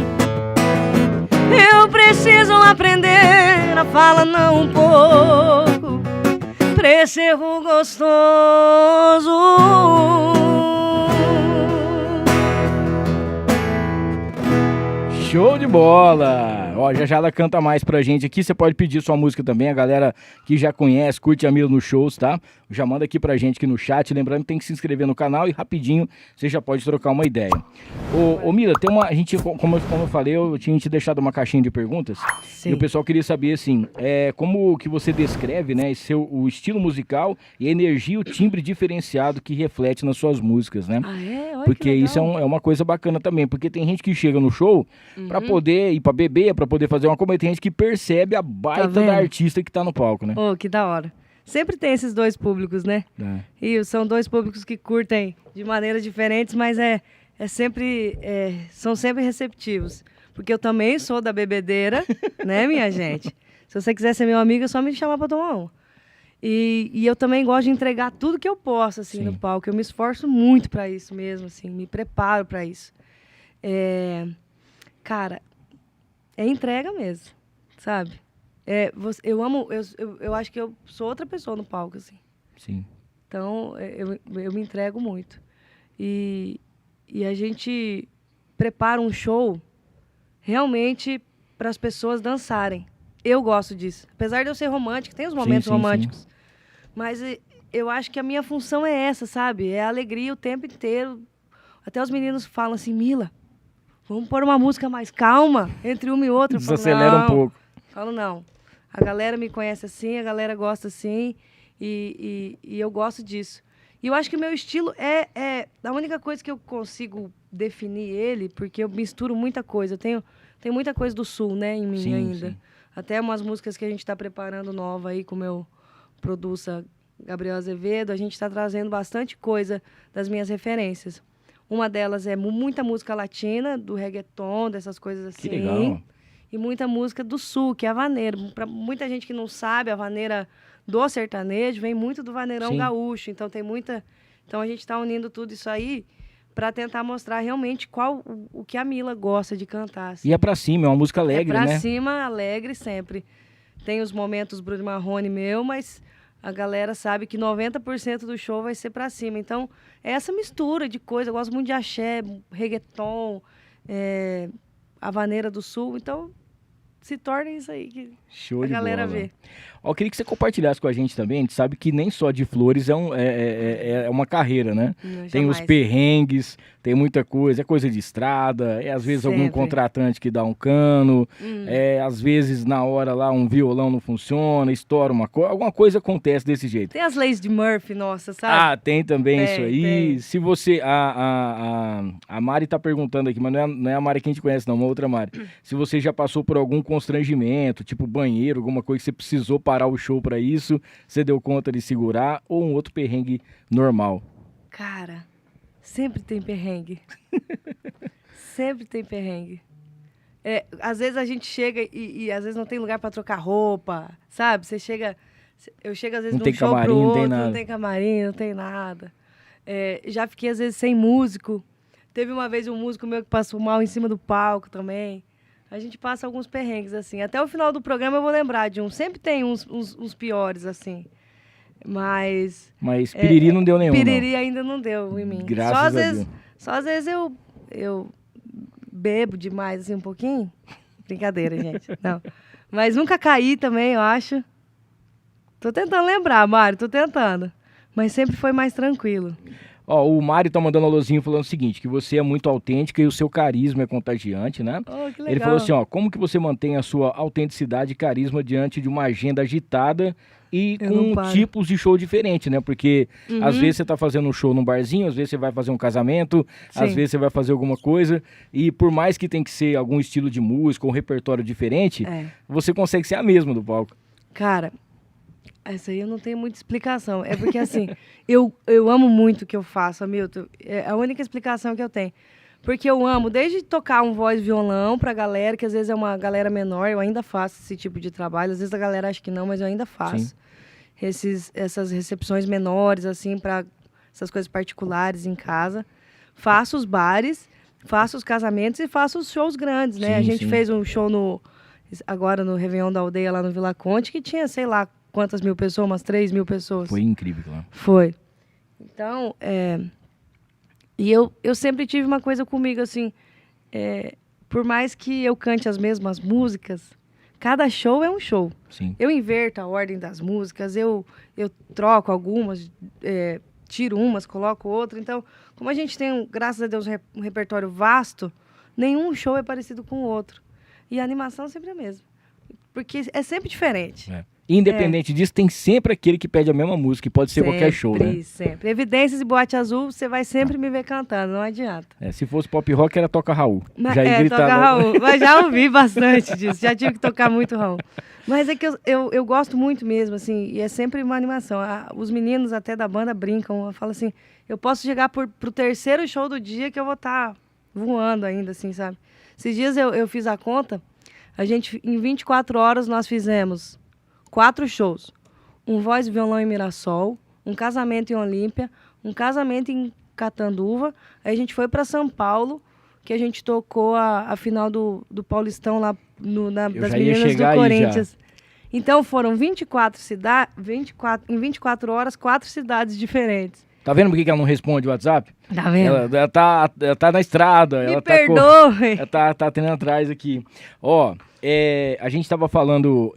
Eu preciso aprender a falar não um pouco, pra esse erro gostoso. Show de bola! Ó, já ela canta mais pra gente aqui. Você pode pedir sua música também. A galera que já conhece, curte a Mila nos shows, tá? Já manda aqui pra gente aqui no chat. Lembrando que tem que se inscrever no canal e rapidinho você já pode trocar uma ideia. Ô Mila, tem uma... A gente, como eu falei, eu tinha te deixado uma caixinha de perguntas. Sim. E o pessoal queria saber, assim, como que você descreve, né, o estilo musical e a energia, o timbre diferenciado que reflete nas suas músicas, né? Olha, porque isso é uma coisa bacana também. Porque tem gente que chega no show pra poder ir pra beber, pra poder fazer uma coisa. Tem gente que percebe a baita da artista que tá no palco, né? Oh, que da hora. Sempre tem esses dois públicos, né? E são dois públicos que curtem de maneiras diferentes, mas é são sempre receptivos. Porque eu também sou da bebedeira, né, minha gente? Se você quiser ser meu amigo, é só me chamar pra tomar uma. E eu também gosto de entregar tudo que eu posso, assim, no palco. Eu me esforço muito pra isso mesmo, assim, me preparo pra isso. Cara, é entrega mesmo, sabe? Eu acho que eu sou outra pessoa no palco, assim. Sim. Então, eu me entrego muito. E a gente prepara um show realmente para as pessoas dançarem. Eu gosto disso. Apesar de eu ser romântica, tem os momentos românticos. Sim. Mas eu acho que a minha função é essa, sabe? É a alegria o tempo inteiro. Até os meninos falam assim, Mila, vamos pôr uma música mais calma entre uma e outra. Desacelera um pouco. Falo, não. A galera me conhece assim, a galera gosta assim, e eu gosto disso. E eu acho que o meu estilo é a única coisa que eu consigo definir ele, porque eu misturo muita coisa. Eu tenho muita coisa do Sul, né, em mim ainda. Sim. Até umas músicas que a gente está preparando nova aí com o meu producer Gabriel Azevedo, a gente está trazendo bastante coisa das minhas referências. Uma delas é muita música latina, do reggaeton, dessas coisas assim. Que legal. E muita música do Sul, que é a vaneira. Para muita gente que não sabe, a vaneira do sertanejo vem muito do vaneirão gaúcho. Então Então a gente está unindo tudo isso aí para tentar mostrar realmente o que a Mila gosta de cantar. Assim. E é pra cima, é uma música alegre, né? É pra cima, alegre sempre. Tem os momentos Bruno Marrone meu, mas a galera sabe que 90% do show vai ser pra cima. Então, é essa mistura de coisa. Eu gosto muito de axé, reggaeton, a vaneira do Sul. Então, se torna isso aí que show a de galera bola. vê. Eu queria que você compartilhasse com a gente também. A gente sabe que nem só de flores é uma carreira, né? Não, tem os perrengues, tem muita coisa. É coisa de estrada, às vezes sempre. Algum contratante que dá um cano, às vezes na hora lá um violão não funciona, estoura alguma coisa acontece desse jeito. Tem as leis de Murphy, nossa, sabe? Tem também isso aí. Tem. Se você... A Mari tá perguntando aqui, mas não é a Mari que a gente conhece, não, uma outra Mari. Se você já passou por algum constrangimento, tipo banheiro, alguma coisa que você precisou parar o show pra isso, você deu conta de segurar, ou um outro perrengue normal? Cara, sempre tem perrengue. Sempre tem perrengue. Às vezes a gente chega e às vezes não tem lugar pra trocar roupa, sabe? Eu chego às vezes num show camarim, pro outro, não tem camarim, não tem nada. Já fiquei às vezes sem músico. Teve uma vez um músico meu que passou mal em cima do palco também. A gente passa alguns perrengues, assim. Até o final do programa eu vou lembrar de um. Sempre tem uns piores, assim. Mas piriri não deu nenhum, piriri ainda não deu em mim. Graças a Deus. Só às vezes eu bebo demais, assim, um pouquinho. Brincadeira, gente. Não. Mas nunca caí também, eu acho. Tô tentando lembrar, Mário, tô tentando. Mas sempre foi mais tranquilo. O Mário tá mandando um alôzinho falando o seguinte, que você é muito autêntica e o seu carisma é contagiante, né? Oh, que legal. Ele falou assim, como que você mantém a sua autenticidade e carisma diante de uma agenda agitada e com tipos de show diferentes, né? Porque às vezes você tá fazendo um show num barzinho, às vezes você vai fazer um casamento, às vezes você vai fazer alguma coisa, e por mais que tem que ser algum estilo de música, um repertório diferente, você consegue ser a mesma do palco. Cara, essa aí eu não tenho muita explicação. É porque, assim, eu amo muito o que eu faço, Hamilton. É a única explicação que eu tenho. Porque eu amo, desde tocar um voz e violão pra galera, que às vezes é uma galera menor, eu ainda faço esse tipo de trabalho. Às vezes a galera acha que não, mas eu ainda faço. Essas recepções menores, assim, pra essas coisas particulares em casa. Faço os bares, faço os casamentos e faço os shows grandes, né? A gente fez um show agora no Réveillon da Aldeia, lá no Vila Conte, que tinha, sei lá, quantas mil pessoas? Umas 3 mil pessoas. Foi incrível, claro. Foi. Então, e eu sempre tive uma coisa comigo, assim, por mais que eu cante as mesmas músicas, cada show é um show. Sim. Eu inverto a ordem das músicas, eu troco algumas, tiro umas, coloco outra. Então, como a gente tem, graças a Deus, um repertório vasto, nenhum show é parecido com o outro. E a animação sempre é a mesma. Porque é sempre diferente. Independente disso, tem sempre aquele que pede a mesma música, que pode ser qualquer show, né? Sempre. Evidências e Boate Azul, você vai sempre me ver cantando, não adianta. Se fosse pop rock, era Toca Raul. Já ia gritar. Toca Raul, mas já ouvi bastante disso, já tive que tocar muito Raul. Mas é que eu gosto muito mesmo, assim, e é sempre uma animação. Os meninos até da banda brincam, falam assim, eu posso chegar pro 3º show do dia que eu vou estar voando ainda, assim, sabe? Esses dias eu fiz a conta, em 24 horas nós fizemos 4 shows. Um voz e violão em Mirassol, um casamento em Olímpia, um casamento em Catanduva. Aí a gente foi para São Paulo, que a gente tocou a final do Paulistão lá das meninas do Corinthians. Então foram 24 cidades, em 24 horas, 4 cidades diferentes. Tá vendo por que ela não responde o WhatsApp? Tá vendo? Ela tá na estrada. Me perdoe. Ela tá tendo atrás aqui. Ó, a gente tava falando,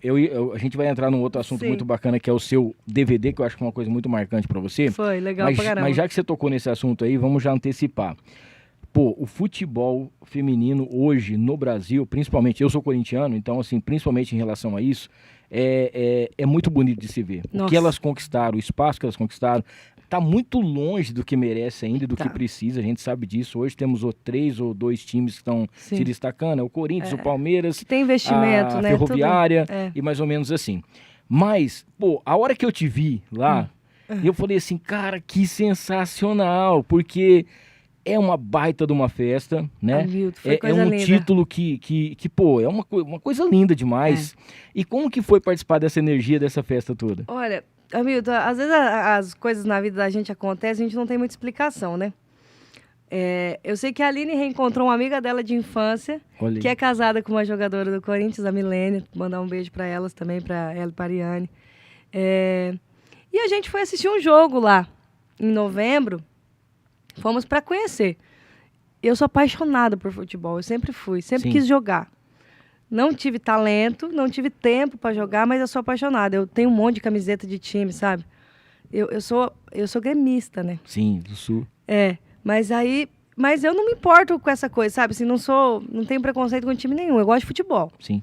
a gente vai entrar num outro assunto muito bacana, que é o seu DVD, que eu acho que é uma coisa muito marcante pra você. Foi, legal pra caramba. Mas já que você tocou nesse assunto aí, vamos já antecipar. Pô, o futebol feminino hoje no Brasil, principalmente, eu sou corintiano, então assim, principalmente em relação a isso, é muito bonito de se ver. Nossa. O que elas conquistaram, o espaço que elas conquistaram, tá muito longe do que merece ainda, do que precisa, a gente sabe disso. Hoje temos 3 ou 2 times que estão se destacando, é o Corinthians, o Palmeiras, que tem investimento, a né? Ferroviária e mais ou menos assim. Mas, pô, a hora que eu te vi lá, eu falei assim, cara, que sensacional, porque é uma baita de uma festa, né? É um linda. Título que pô, é uma coisa linda demais. E como que foi participar dessa energia, dessa festa toda? Olha, Hamilton, às vezes as coisas na vida da gente acontecem, a gente não tem muita explicação, né? Eu sei que a Aline reencontrou uma amiga dela de infância, que é casada com uma jogadora do Corinthians, a Milene. Mandar um beijo para elas também, para ela e para a Ariane. E a gente foi assistir um jogo lá, em novembro. Fomos para conhecer. Eu sou apaixonada por futebol, eu sempre fui, sempre quis jogar. Não tive talento, não tive tempo para jogar, mas eu sou apaixonada. Eu tenho um monte de camiseta de time, sabe? Eu sou gremista, né? Sim, do Sul. Mas eu não me importo com essa coisa, sabe? Assim, não tenho preconceito com time nenhum, eu gosto de futebol. Sim.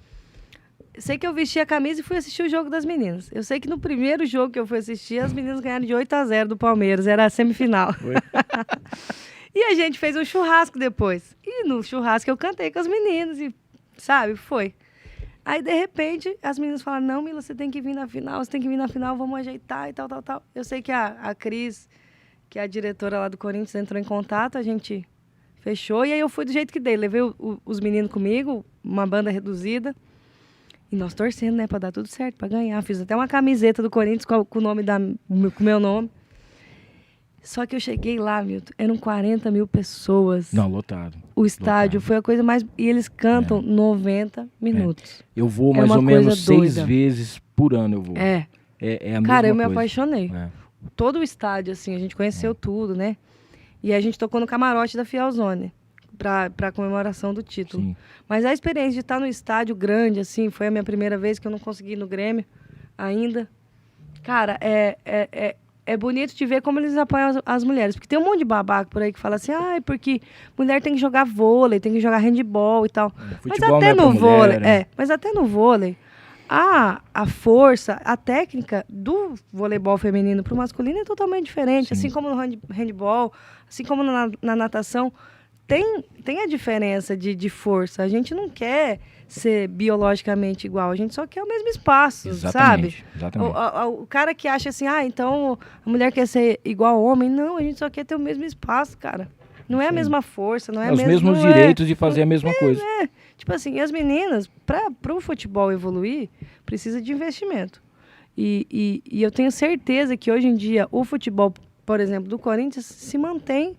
Sei que eu vesti a camisa e fui assistir o jogo das meninas. Eu sei que no primeiro jogo que eu fui assistir, as meninas ganharam de 8-0 do Palmeiras, era a semifinal. E a gente fez um churrasco depois. E no churrasco eu cantei com as meninas e, sabe, foi. Aí, de repente, as meninas falaram, não, Mila, você tem que vir na final, vamos ajeitar e tal. Eu sei que a Cris, que é a diretora lá do Corinthians, entrou em contato, a gente fechou. E aí eu fui do jeito que dei. Levei os meninos comigo, uma banda reduzida. E nós torcendo, né, pra dar tudo certo, pra ganhar. Fiz até uma camiseta do Corinthians com o nome com o meu nome. Só que eu cheguei lá, Milton, eram 40 mil pessoas. Não, lotado. O estádio foi a coisa mais... E eles cantam 90 minutos. Eu vou mais ou menos 6 vezes por ano, eu vou. É a mesma coisa. Cara, eu me apaixonei. Todo o estádio, assim, a gente conheceu tudo, né? E a gente tocou no camarote da Fielzone. Pra comemoração do título. Sim. Mas a experiência de estar no estádio grande, assim, foi a minha primeira vez que eu não consegui ir no Grêmio ainda. Cara, é bonito de ver como eles apoiam as mulheres. Porque tem um monte de babaca por aí que fala assim, porque mulher tem que jogar vôlei, tem que jogar handebol e tal. Mas até no vôlei, mas até no vôlei, a força, a técnica do voleibol feminino pro masculino é totalmente diferente. Sim. Assim como no handebol, assim como na natação, tem a diferença de força. A gente não quer ser biologicamente igual, a gente só quer o mesmo espaço, sabe? Exatamente. O cara que acha assim, então a mulher quer ser igual ao homem, não, a gente só quer ter o mesmo espaço, cara. Não é a mesma força, não é os mesmos direitos de fazer a mesma coisa. Tipo assim, as meninas, para o futebol evoluir, precisa de investimento. E eu tenho certeza que hoje em dia o futebol, por exemplo, do Corinthians se mantém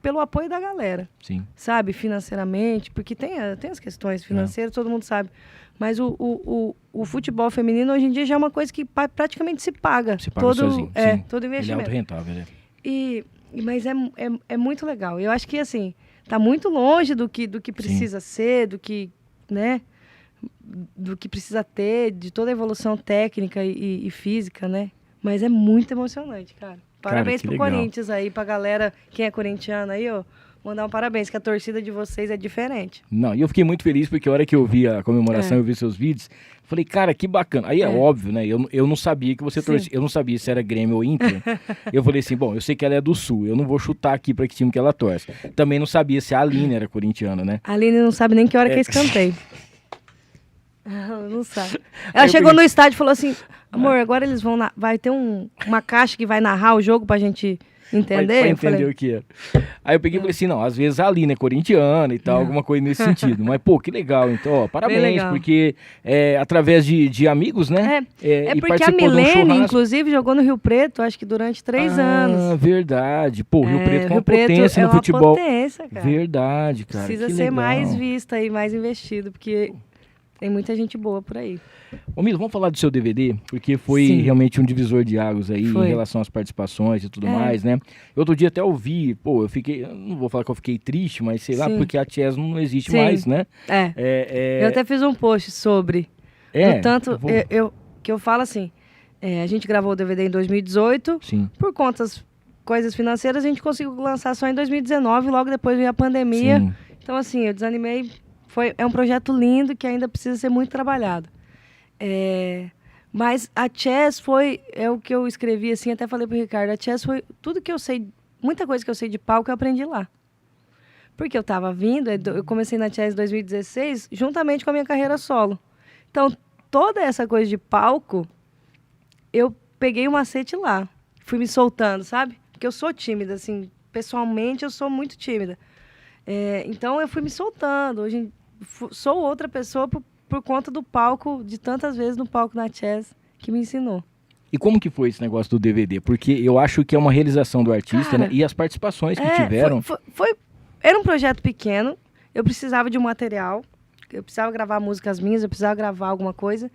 pelo apoio da galera. Sim. Sabe? Financeiramente, porque tem as questões financeiras, todo mundo sabe. Mas o futebol feminino hoje em dia já é uma coisa que praticamente se paga. Se paga sozinho. Todo investimento. Ele é autorrentável, né? Mas é muito legal. Eu acho que, assim, tá muito longe do que precisa ser, do que, né? Do que precisa ter, de toda a evolução técnica e física, né? Mas é muito emocionante, cara. Parabéns pro Corinthians aí, pra galera, quem é corintiano aí, ó. mandar um parabéns, que a torcida de vocês é diferente. Não, e eu fiquei muito feliz porque a hora que eu vi a comemoração, eu vi seus vídeos, falei, cara, que bacana. Aí é óbvio, né? Eu não sabia que você torcia, eu não sabia se era Grêmio ou Inter. Eu falei assim, bom, eu sei que ela é do Sul, eu não vou chutar aqui pra que time que ela torce. Também não sabia se a Aline era corintiana, né? A Aline não sabe nem que hora que é escanteio. Ela não sabe. Ela chegou no estádio e falou assim, amor, agora eles vão, vai ter uma caixa que vai narrar o jogo pra gente... Entender? Pra entender o que era. Aí eu peguei e falei assim, não, às vezes a Aline é corintiana e tal, alguma coisa nesse sentido. Mas, pô, que legal. Então, ó, parabéns, porque através de amigos, né? É porque a Milene, inclusive, jogou no Rio Preto, acho que durante 3 anos. Ah, verdade. Pô, Rio Preto é uma potência no futebol. É uma potência, cara. Verdade, cara. Precisa ser mais vista e mais investido, porque tem muita gente boa por aí. Ô Milo, vamos falar do seu DVD, porque foi realmente um divisor de águas aí em relação às participações e tudo mais, né? Outro dia até ouvi, pô, não vou falar que eu fiquei triste, mas sei lá, porque a Chess não existe mais, né? Eu até fiz um post sobre, do tanto, que eu falo assim, a gente gravou o DVD em 2018, por coisas financeiras a gente conseguiu lançar só em 2019, logo depois veio a pandemia, então assim, eu desanimei, é um projeto lindo que ainda precisa ser muito trabalhado. Mas a Chess é o que eu escrevi assim, até falei pro Ricardo, a Chess foi tudo que eu sei, muita coisa que eu sei de palco eu aprendi lá. Porque eu tava vindo, eu comecei na Chess em 2016, juntamente com a minha carreira solo. Então, toda essa coisa de palco, eu peguei o macete lá, fui me soltando, sabe? Porque eu sou tímida, assim, pessoalmente eu sou muito tímida. Então, eu fui me soltando, hoje sou outra pessoa por conta do palco, de tantas vezes no palco na Chess, que me ensinou. E como que foi esse negócio do DVD? Porque eu acho que é uma realização do artista, cara, né? E as participações que tiveram... Era um projeto pequeno, eu precisava de um material, eu precisava gravar músicas minhas, eu precisava gravar alguma coisa.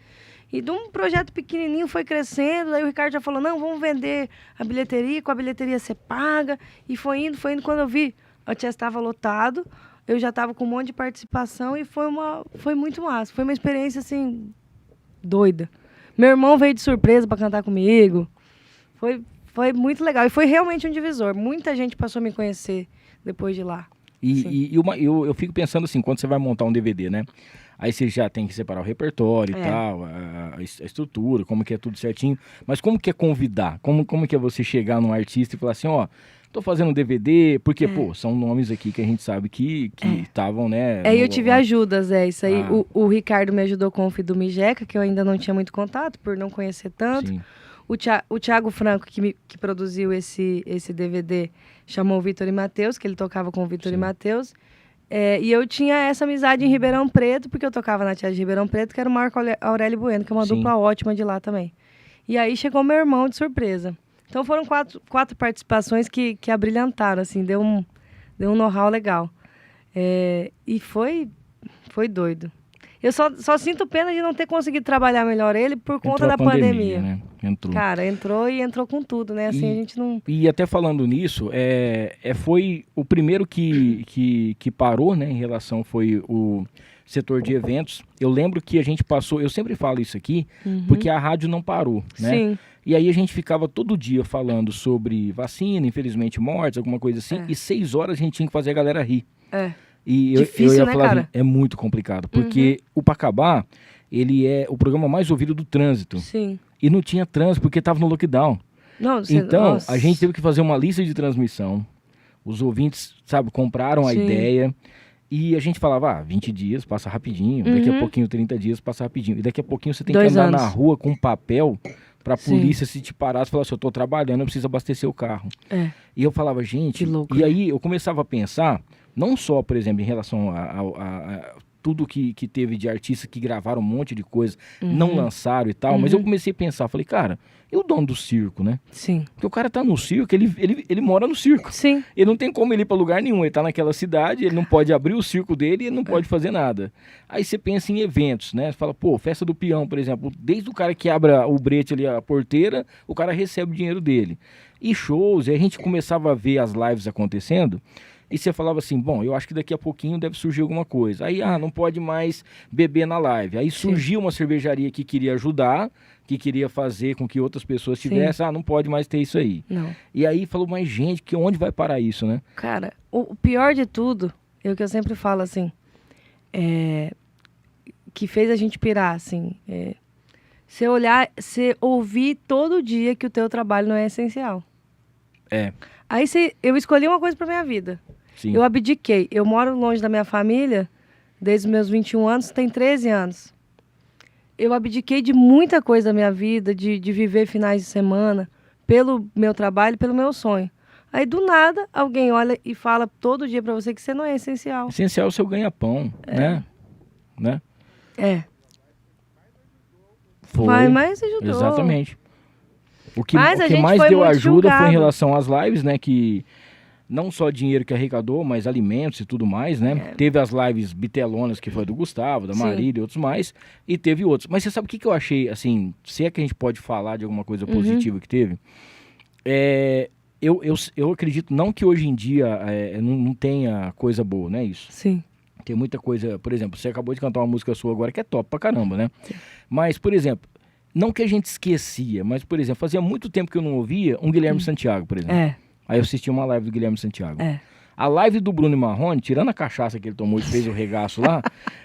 E de um projeto pequenininho foi crescendo, aí o Ricardo já falou, não, vamos vender a bilheteria, com a bilheteria você paga. E foi indo, quando eu vi, a Chess estava lotado, eu já estava com um monte de participação e foi muito massa. Foi uma experiência, assim, doida. Meu irmão veio de surpresa para cantar comigo. Foi muito legal. E foi realmente um divisor. Muita gente passou a me conhecer depois de lá. Eu fico pensando assim, quando você vai montar um DVD, né? Aí você já tem que separar o repertório e tal, a estrutura, como que é tudo certinho. Mas como que é convidar? Como que é você chegar num artista e falar assim, ó... Tô fazendo um DVD, porque, pô, são nomes aqui que a gente sabe que estavam, né... Eu tive ajudas, isso aí. O Ricardo me ajudou com o Fido Mijeca, que eu ainda não tinha muito contato, por não conhecer tanto. Sim. O Thiago Franco, que produziu esse DVD, chamou o Vitor e Matheus, que ele tocava com o Vitor e Matheus. E eu tinha essa amizade em Ribeirão Preto, porque eu tocava na Tia de Ribeirão Preto, que era o Marco Aurélio Bueno, que é uma dupla ótima de lá também. E aí chegou meu irmão de surpresa. Então foram quatro participações que abrilhantaram, assim, deu um know-how legal. E foi doido. Eu só sinto pena de não ter conseguido trabalhar melhor ele por conta da pandemia. Né? Entrou com tudo, né? Assim, a gente não... E até falando nisso, foi o primeiro que parou, né? Em relação, foi o setor de eventos. Eu lembro que a gente passou, eu sempre falo isso aqui, porque a rádio não parou, né? Sim. E aí a gente ficava todo dia falando sobre vacina, infelizmente mortes, alguma coisa assim, e 6 horas a gente tinha que fazer a galera rir. E difícil, eu ia né, falar, cara? É muito complicado, porque o Pacabá, ele é o programa mais ouvido do trânsito. Sim. E não tinha trânsito porque estava no lockdown. Então, a gente teve que fazer uma lista de transmissão. Os ouvintes, sabe, compraram a ideia. E a gente falava, 20 dias passa rapidinho, daqui a pouquinho 30 dias passa rapidinho. E daqui a pouquinho você tem que andar na rua com um papel pra polícia, se te parar, você falar assim, eu tô trabalhando, eu preciso abastecer o carro. E eu falava, gente, e aí eu começava a pensar, não só, por exemplo, em relação a tudo que teve de artistas que gravaram um monte de coisa, não lançaram e tal, mas eu comecei a pensar, falei, cara, e o dono do circo, né? Sim. Porque o cara tá no circo, ele mora no circo. Sim. Ele não tem como ele ir pra lugar nenhum, ele tá naquela cidade, ele não pode abrir o circo dele, ele não pode fazer nada. Aí você pensa em eventos, né? Você fala, pô, festa do peão, por exemplo, desde o cara que abre o brete ali, a porteira, o cara recebe o dinheiro dele. E shows, e a gente começava a ver as lives acontecendo, E você falava assim, bom, eu acho que daqui a pouquinho deve surgir alguma coisa. Aí, não pode mais beber na live. Aí surgiu uma cervejaria que queria ajudar, que queria fazer com que outras pessoas tivessem, não pode mais ter isso aí. Não. E aí falou, mas gente, onde vai parar isso, né? Cara, o pior de tudo, é o que eu sempre falo assim, que fez a gente pirar, assim, você olhar, você ouvir todo dia que o teu trabalho não é essencial. Aí eu escolhi uma coisa pra minha vida. Sim. Eu abdiquei. Eu moro longe da minha família desde os meus 21 anos, tem 13 anos. Eu abdiquei de muita coisa da minha vida, de viver finais de semana, pelo meu trabalho, pelo meu sonho. Aí, do nada, alguém olha e fala todo dia pra você que você não é essencial. Essencial é o seu ganha-pão, né? Foi. Mas ajudou. Exatamente. O que Mas a gente mais foi deu muito ajuda foi em julgado. relação às lives, né? Que não só dinheiro que arrecadou, mas alimentos e tudo mais, né? Teve as lives bitelonas que foi do Gustavo, da Sim. Marília e outros mais, e teve outros. Mas você sabe o que eu achei, assim, se é que a gente pode falar de alguma coisa positiva que teve? Eu acredito, não que hoje em dia não tenha coisa boa, né? Isso. Sim. Tem muita coisa, por exemplo, você acabou de cantar uma música sua agora que é top pra caramba, né? Sim. Mas, por exemplo, não que a gente esquecia, mas, por exemplo, fazia muito tempo que eu não ouvia um Guilherme Santiago, por exemplo. Aí eu assisti uma live do Guilherme Santiago. A live do Bruno Marrone, tirando a cachaça que ele tomou e fez o regaço lá,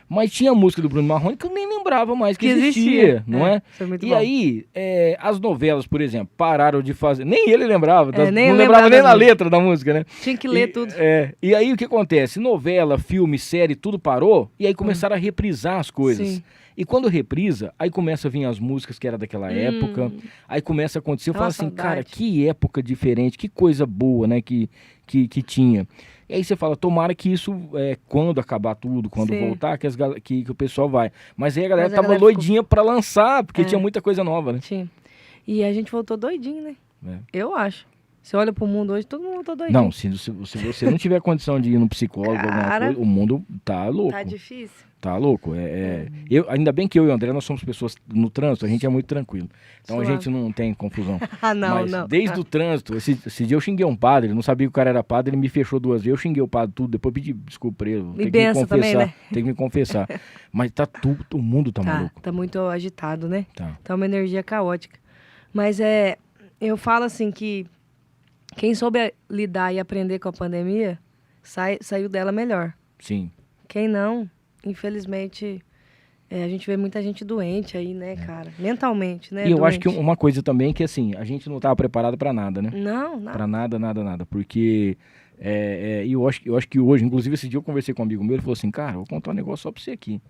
mas tinha a música do Bruno Marrone que eu nem lembrava mais que existia, não é? Foi muito E bom. aí, as novelas, por exemplo, pararam de fazer... Nem ele lembrava, nem não lembrava lembrava nem da na música. letra da música, né? Tinha que ler tudo. E aí o que acontece? Novela, filme, série, tudo parou, e aí começaram a reprisar as coisas. Sim. E quando reprisa, aí começa a vir as músicas que era daquela época, aí começa a acontecer, eu falo assim, saudade. cara, que época diferente, que coisa boa, né, que tinha. E aí você fala, tomara que isso, quando acabar tudo, quando Sim. voltar, que o pessoal vai. Mas aí a galera Mas a tava galera doidinha pra lançar, porque tinha muita coisa nova, né? Tinha. E a gente voltou doidinho, né? Eu acho. Você olha pro mundo hoje, todo mundo voltou doidinho. Não, se você não tiver condição de ir no psicólogo, alguma Cara, coisa, o mundo tá louco. Tá difícil. Tá louco? Ainda bem que eu e o André, nós somos pessoas no trânsito, a gente é muito tranquilo. Então Suave. a gente não tem confusão. Não, Mas não. desde o trânsito, esse dia eu xinguei um padre, não sabia que o cara era padre, ele me fechou 2 vezes, eu xinguei o padre tudo, depois pedi desculpa pra ele. Tem que me benção confessar, também, né? tem que me confessar. Mas tá tudo, o mundo tá maluco. Tá muito agitado, né? Tá. Tá uma energia caótica. Mas eu falo assim que quem soube lidar e aprender com a pandemia, saiu dela melhor. Sim. Quem não, infelizmente, a gente vê muita gente doente aí, né, cara? Mentalmente, né? E eu acho doente. que uma coisa também é que, assim, a gente não tava preparado pra nada, né? Não, nada. Pra nada. Porque e eu acho que hoje, inclusive esse dia eu conversei com um amigo meu, ele falou assim, cara, eu vou contar um negócio só pra você aqui.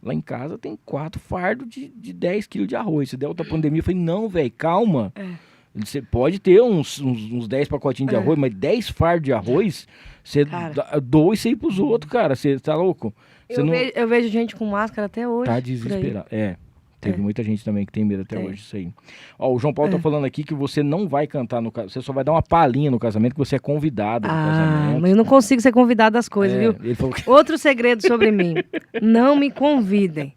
Lá em casa tem 4 fardos de 10 quilos de arroz. Se der outra pandemia, eu falei, não, velho, calma. Você pode ter uns 10 pacotinhos de arroz, mas 10 fardos de arroz, você doa isso aí pros outros, cara. Você tá louco? Eu vejo gente com máscara até hoje. Tá desesperado. Teve muita gente também que tem medo até hoje disso aí. Ó, o João Paulo tá falando aqui que você não vai cantar no casamento, você só vai dar uma palhinha no casamento, que você é convidada no casamento. Mas eu não consigo ser convidada das coisas, viu? Ele falou que... Outro segredo sobre mim. Não me convidem.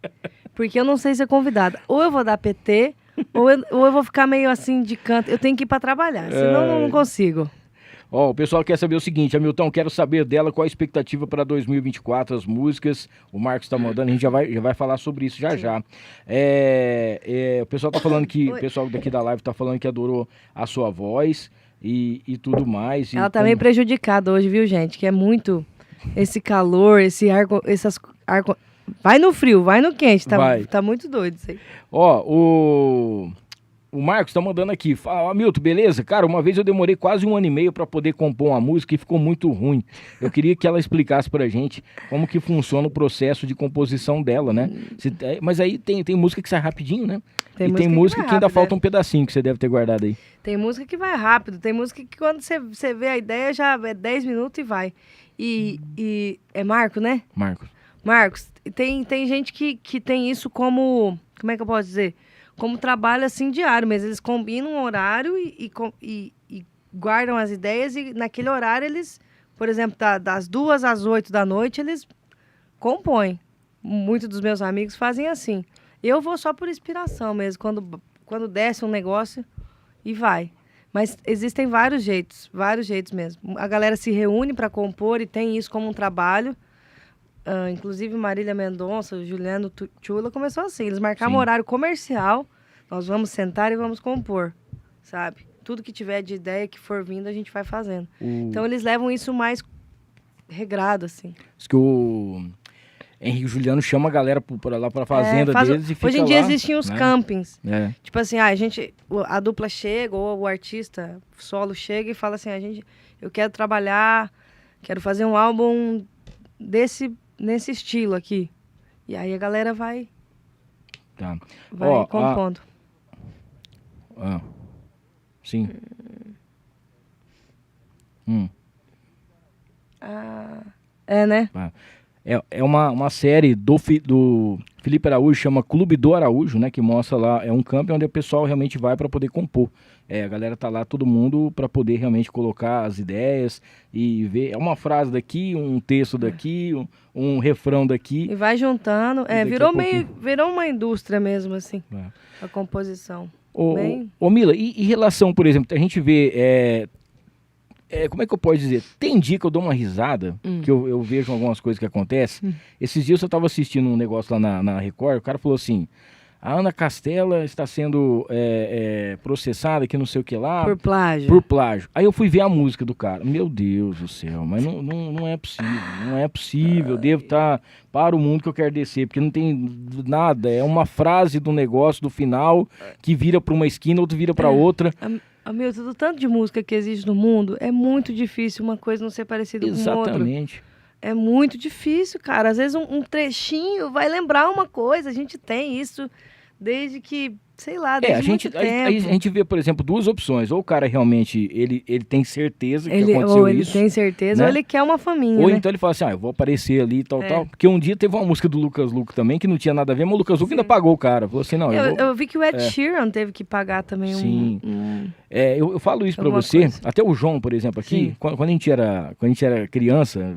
Porque eu não sei ser convidada. Ou eu vou dar PT, ou eu vou ficar meio assim de canto. Eu tenho que ir pra trabalhar, senão eu não consigo. Ó, o pessoal quer saber o seguinte, Hamilton, quero saber dela qual a expectativa para 2024, as músicas, o Marcos tá mandando, a gente já vai falar sobre isso já. O pessoal tá falando que, o pessoal daqui da live tá falando que adorou a sua voz e tudo mais. Ela tá meio prejudicada hoje, viu, gente? Que é muito esse calor, vai no frio, vai no quente, tá muito doido isso aí. Ó, o Marcos tá mandando aqui, fala, Hamilton, beleza? Cara, uma vez eu demorei quase 1 ano e meio pra poder compor uma música e ficou muito ruim. Eu queria que ela explicasse pra gente como que funciona o processo de composição dela, né? Mas aí tem música que sai rapidinho, né? Tem música que ainda falta um pedacinho que você deve ter guardado aí. Tem música que vai rápido, tem música que quando você vê a ideia já é 10 minutos e vai. E é Marco, né? Marcos, tem gente que tem isso como é que eu posso dizer? Como trabalho assim diário, mas eles combinam um horário e guardam as ideias e naquele horário eles, por exemplo, das 2 às 8 da noite, eles compõem. Muitos dos meus amigos fazem assim. Eu vou só por inspiração mesmo, quando desce um negócio e vai. Mas existem vários jeitos mesmo. A galera se reúne para compor e tem isso como um trabalho. Inclusive Marília Mendonça, Juliano Tchula começou assim. Eles marcavam horário comercial, nós vamos sentar e vamos compor, sabe? Tudo que tiver de ideia que for vindo, a gente vai fazendo. Então eles levam isso mais regrado, assim. Diz que o Henrique Juliano chama a galera pra lá pra fazenda deles e fica lá. Hoje em dia existem os campings. É. Tipo assim, a dupla chega, ou o artista solo chega e fala assim, eu quero trabalhar, quero fazer um álbum nesse estilo aqui. E aí a galera vai compondo. Sim. Né? É uma série do Felipe Araújo, chama Clube do Araújo, né? Que mostra lá, é um campo onde o pessoal realmente vai para poder compor. A galera tá lá, todo mundo, para poder realmente colocar as ideias e ver. É uma frase daqui, um texto daqui, um refrão daqui. E vai juntando. Virou uma indústria mesmo, assim, a composição. Ô Mila, e relação, por exemplo, a gente vê... como é que eu posso dizer? Tem dia que eu dou uma risada, que eu vejo algumas coisas que acontecem. Esses dias eu estava assistindo um negócio lá na Record, o cara falou assim, a Ana Castela está sendo processada aqui não sei o que lá. Por plágio. Aí eu fui ver a música do cara. Meu Deus do céu, mas não é possível. Não é possível. Eu devo estar para o mundo que eu quero descer, porque não tem nada. É uma frase do negócio, do final, que vira para uma esquina, outro vira para outra. Milton, do tanto de música que existe no mundo, é muito difícil uma coisa não ser parecida com outra. Exatamente. É muito difícil, cara. Às vezes um trechinho vai lembrar uma coisa. A gente tem isso desde que, sei lá, desde muito tempo. A gente vê, por exemplo, duas opções. Ou o cara realmente, ele tem certeza que aconteceu isso. Ou ele tem certeza, né? Ou ele quer uma faminha, Ou né? então ele fala assim, eu vou aparecer ali e tal. Porque um dia teve uma música do Lucas Luco também, que não tinha nada a ver, mas o Lucas Luco ainda pagou o cara. Falou assim, não, eu vi que o Ed Sheeran teve que pagar também eu falo isso pra você, até o João, por exemplo, aqui, quando a gente era criança,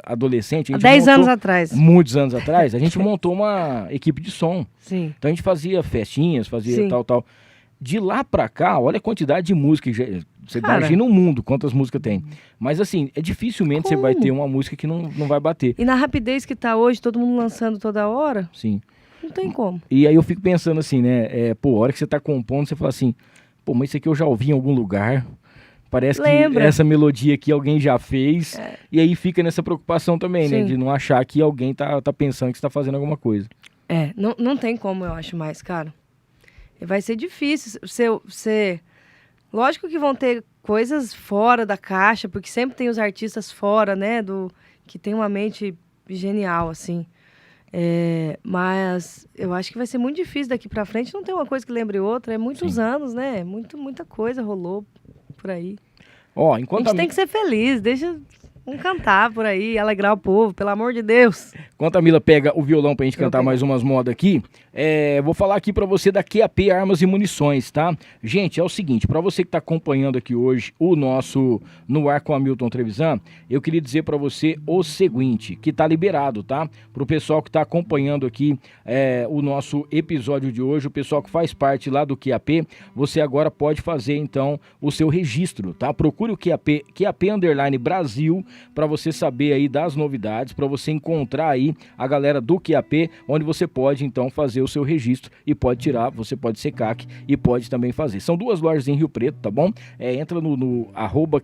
adolescente... Há 10 anos atrás. Muitos anos atrás, a gente montou uma equipe de som. Sim. Então a gente fazia festinhas, fazia tal. De lá pra cá, olha a quantidade de música. Você imagina o mundo, quantas músicas tem. Mas assim, dificilmente você vai ter uma música que não vai bater. E na rapidez que tá hoje, todo mundo lançando toda hora... Sim. Não tem como. E aí eu fico pensando assim, né? A hora que você tá compondo, você fala assim... mas isso aqui eu já ouvi em algum lugar. Parece que essa melodia aqui alguém já fez. E aí fica nessa preocupação também, né? De não achar que alguém tá pensando que você tá fazendo alguma coisa. Não tem como, eu acho mais, cara. Vai ser difícil. Lógico que vão ter coisas fora da caixa, porque sempre tem os artistas fora, né? Que tem uma mente genial, assim. Mas eu acho que vai ser muito difícil daqui pra frente não ter uma coisa que lembre outra. É muitos anos, né? Muita coisa rolou por aí. A gente tem que ser feliz, deixa cantar por aí, alegrar o povo, pelo amor de Deus. Enquanto a Mila pega o violão pra gente cantar mais umas modas aqui, vou falar aqui pra você da QAP Armas e Munições, tá? Gente, é o seguinte, pra você que tá acompanhando aqui hoje o nosso No Ar com Hamilton Trevisan, eu queria dizer pra você o seguinte, que tá liberado, tá? Pro pessoal que tá acompanhando aqui o nosso episódio de hoje, o pessoal que faz parte lá do QAP, você agora pode fazer, então, o seu registro, tá? Procure o QAP Underline Brasil, para você saber aí das novidades, para você encontrar aí a galera do QAP, onde você pode então fazer o seu registro e pode tirar, você pode ser CAC e pode também fazer. São duas lojas em Rio Preto, tá bom? Entra no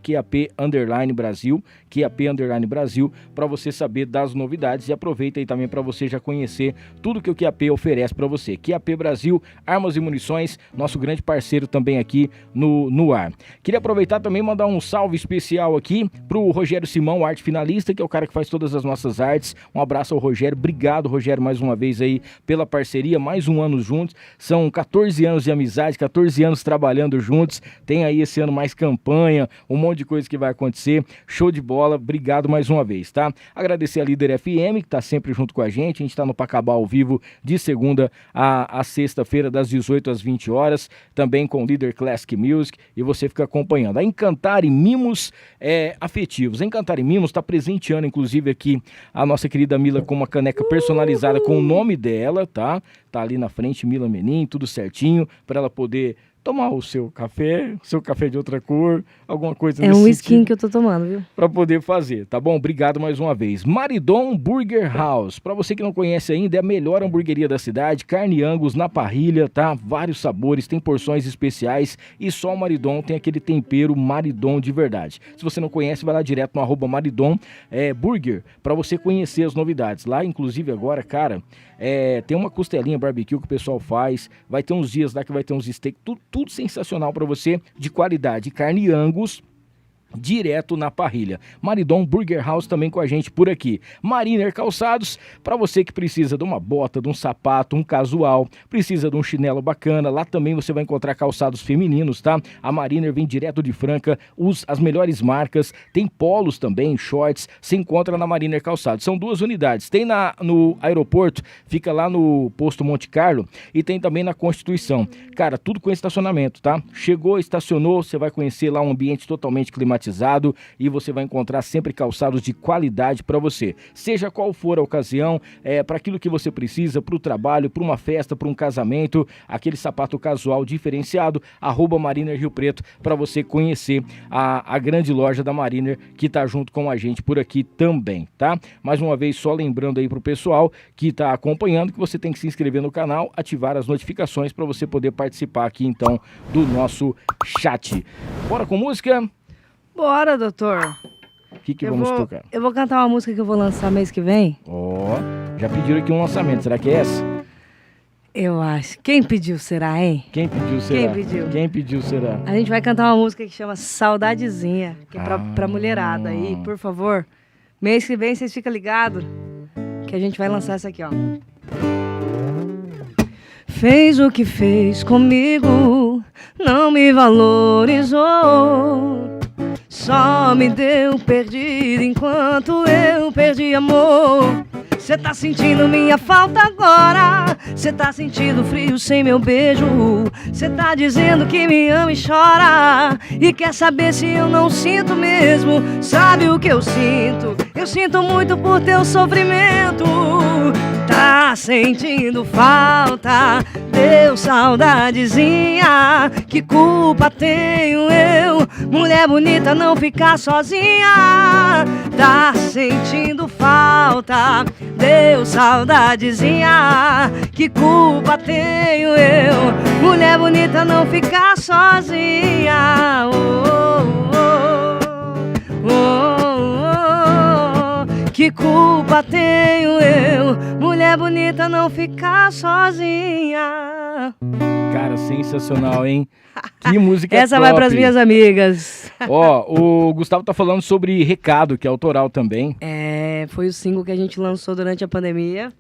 @QAP Underline Brasil, QAP Underline Brasil, para você saber das novidades e aproveita aí também para você já conhecer tudo que o QAP oferece para você. QAP Brasil, Armas e Munições, nosso grande parceiro também aqui no ar. Queria aproveitar também e mandar um salve especial aqui pro Rogério Simão, arte finalista, que é o cara que faz todas as nossas artes. Um abraço ao Rogério. Obrigado, Rogério, mais uma vez aí pela parceria. Mais um ano juntos. São 14 anos de amizade, 14 anos trabalhando juntos. Tem aí esse ano mais campanha, um monte de coisa que vai acontecer. Show de bola. Obrigado mais uma vez, tá? Agradecer a Líder FM, que tá sempre junto com a gente. A gente tá no Pacabá ao vivo de segunda a sexta-feira, das 18 às 20 horas. Também com Líder Classic Music. E você fica acompanhando. A Encantar e Mimos afetivos. A Encantar e Mimos está presenteando, inclusive, aqui a nossa querida Mila com uma caneca personalizada com o nome dela, tá? Tá ali na frente, Mila Menin, tudo certinho, para ela poder tomar o seu café de outra cor, alguma coisa É um skin que eu tô tomando, viu? para poder fazer, tá bom? Obrigado mais uma vez. Maridon Burger House. Para você que não conhece ainda, é a melhor hamburgueria da cidade, carne Angus na parrilha, tá? Vários sabores, tem porções especiais e só o Maridon tem aquele tempero Maridon de verdade. Se você não conhece, vai lá direto no @Maridon Burger para você conhecer as novidades. Lá, inclusive agora, cara, tem uma costelinha barbecue que o pessoal faz, vai ter uns dias lá que vai ter uns steaks, tudo sensacional para você, de qualidade, carne Angus, direto na parrilha. Maridon Burger House também com a gente por aqui. Mariner Calçados, para você que precisa de uma bota, de um sapato, um casual, precisa de um chinelo bacana, lá também você vai encontrar calçados femininos, tá? A Mariner vem direto de Franca, as melhores marcas, tem polos também, shorts, se encontra na Mariner Calçados. São 2 unidades, tem no aeroporto, fica lá no posto Monte Carlo, e tem também na Constituição. Cara, tudo com estacionamento, tá? Chegou, estacionou, você vai conhecer lá um ambiente totalmente climatizado, e você vai encontrar sempre calçados de qualidade para você. Seja qual for a ocasião, para aquilo que você precisa, para o trabalho, para uma festa, para um casamento, aquele sapato casual diferenciado, @Mariner Rio Preto, para você conhecer a grande loja da Mariner que tá junto com a gente por aqui também, tá? Mais uma vez, só lembrando aí pro pessoal que tá acompanhando que você tem que se inscrever no canal, ativar as notificações para você poder participar aqui então do nosso chat. Bora com música? Bora, doutor. O que vamos tocar? Eu vou cantar uma música que eu vou lançar mês que vem. Já pediram aqui um lançamento, será que é essa? Eu acho. Quem pediu será, hein? Quem pediu será? Quem pediu será? A gente vai cantar uma música que chama Saudadezinha, que é pra mulherada aí, por favor. Mês que vem vocês ficam ligados que a gente vai lançar essa aqui, ó. Fez o que fez comigo, não me valorizou. Só me deu perdido enquanto eu perdi amor. Cê tá sentindo minha falta agora, cê tá sentindo frio sem meu beijo. Cê tá dizendo que me ama e chora, e quer saber se eu não sinto mesmo. Sabe o que eu sinto? Eu sinto muito por teu sofrimento. Tá sentindo falta, deu saudadezinha. Que culpa tenho eu, mulher bonita, não ficar sozinha. Tá sentindo falta, deu saudadezinha. Que culpa tenho eu, mulher bonita, não ficar sozinha. Que culpa tenho eu, mulher bonita, não ficar sozinha. Cara, sensacional, hein? Que música Essa top. vai pras minhas amigas. O Gustavo tá falando sobre Recado, que é autoral também. Foi o single que a gente lançou durante a pandemia,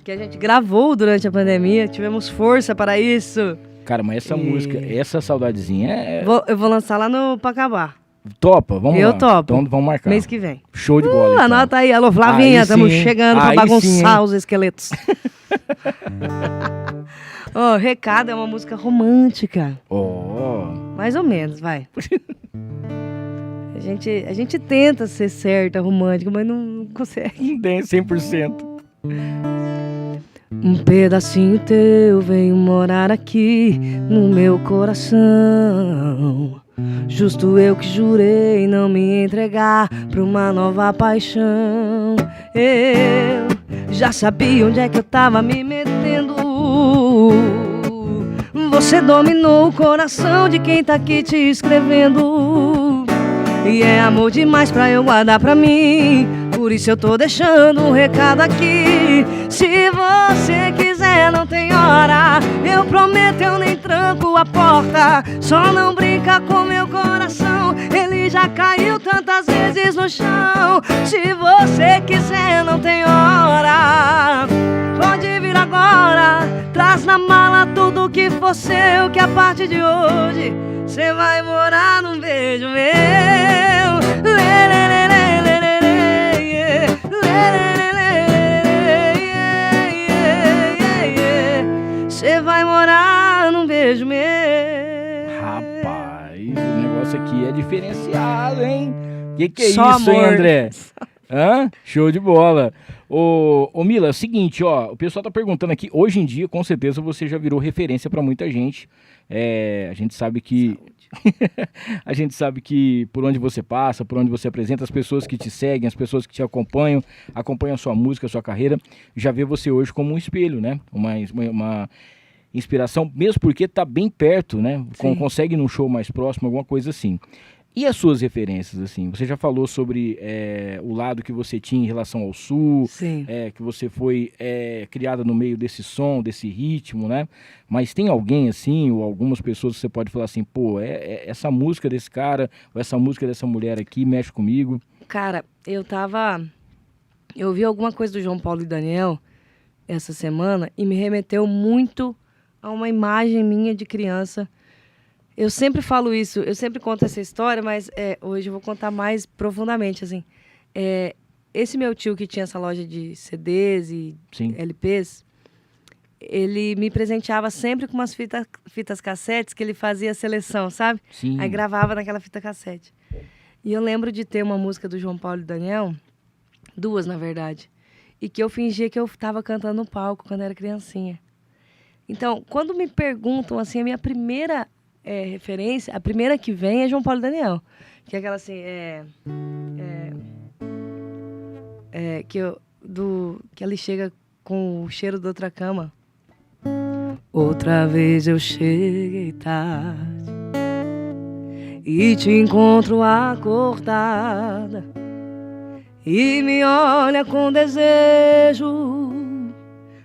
que a gente gravou durante a pandemia, tivemos força para isso. Cara, mas essa música, essa saudadezinha Eu vou lançar lá no Pacabá. Topa, vamos lá. Eu topo. Então vamos marcar. Mês que vem. Show de bola. Então. Anota aí, alô Flavinha, estamos chegando pra bagunçar os esqueletos. Recado é uma música romântica. Mais ou menos, vai. A gente tenta ser certa, romântica, mas não consegue. Não tem 100%. Um pedacinho teu veio morar aqui no meu coração. Justo eu que jurei não me entregar pra uma nova paixão. Eu já sabia onde é que eu tava me metendo. Você dominou o coração de quem tá aqui te escrevendo. E é amor demais pra eu guardar pra mim. Por isso eu tô deixando um recado aqui. Se você quiser, não tem hora. Eu prometo, eu nem tranco a porta. Só não brinca com meu coração, ele já caiu tantas vezes no chão. Se você quiser, não tem hora. Pode vir agora, traz na mala tudo que for seu, que a partir de hoje cê vai morar num beijo meu. Cê vai morar num beijo meu. Rapaz, o negócio aqui é diferenciado, hein? Que é Só isso, amor. hein, André? Show de bola. Ô Mila, é o seguinte, ó, o pessoal tá perguntando aqui, hoje em dia, com certeza, você já virou referência pra muita gente. A gente sabe que... A gente sabe que por onde você passa, por onde você apresenta, as pessoas que te seguem, as pessoas que te acompanham a sua música, a sua carreira, já vê você hoje como um espelho, né? Uma inspiração, mesmo porque tá bem perto, né? Consegue ir num show mais próximo, alguma coisa assim. E as suas referências, assim? Você já falou sobre o lado que você tinha em relação ao sul, que você foi criada no meio desse som, desse ritmo, né? Mas tem alguém, assim, ou algumas pessoas que você pode falar assim, pô, essa música desse cara, ou essa música dessa mulher aqui mexe comigo? Cara, eu ouvi alguma coisa do João Paulo e Daniel essa semana e me remeteu muito a uma imagem minha de criança. Eu sempre falo isso, eu sempre conto essa história, mas hoje eu vou contar mais profundamente, assim. Esse meu tio que tinha essa loja de CDs e LPs, ele me presenteava sempre com umas fitas cassetes que ele fazia seleção, sabe? Sim. Aí gravava naquela fita cassete. E eu lembro de ter uma música do João Paulo e Daniel, 2, na verdade, e que eu fingia que eu estava cantando no palco quando era criancinha. Então, quando me perguntam, assim, a minha primeira... referência, a primeira que vem é João Paulo e Daniel, que é aquela assim, que ele chega com o cheiro da outra cama. Outra vez eu cheguei tarde e te encontro acordada e me olha com desejo,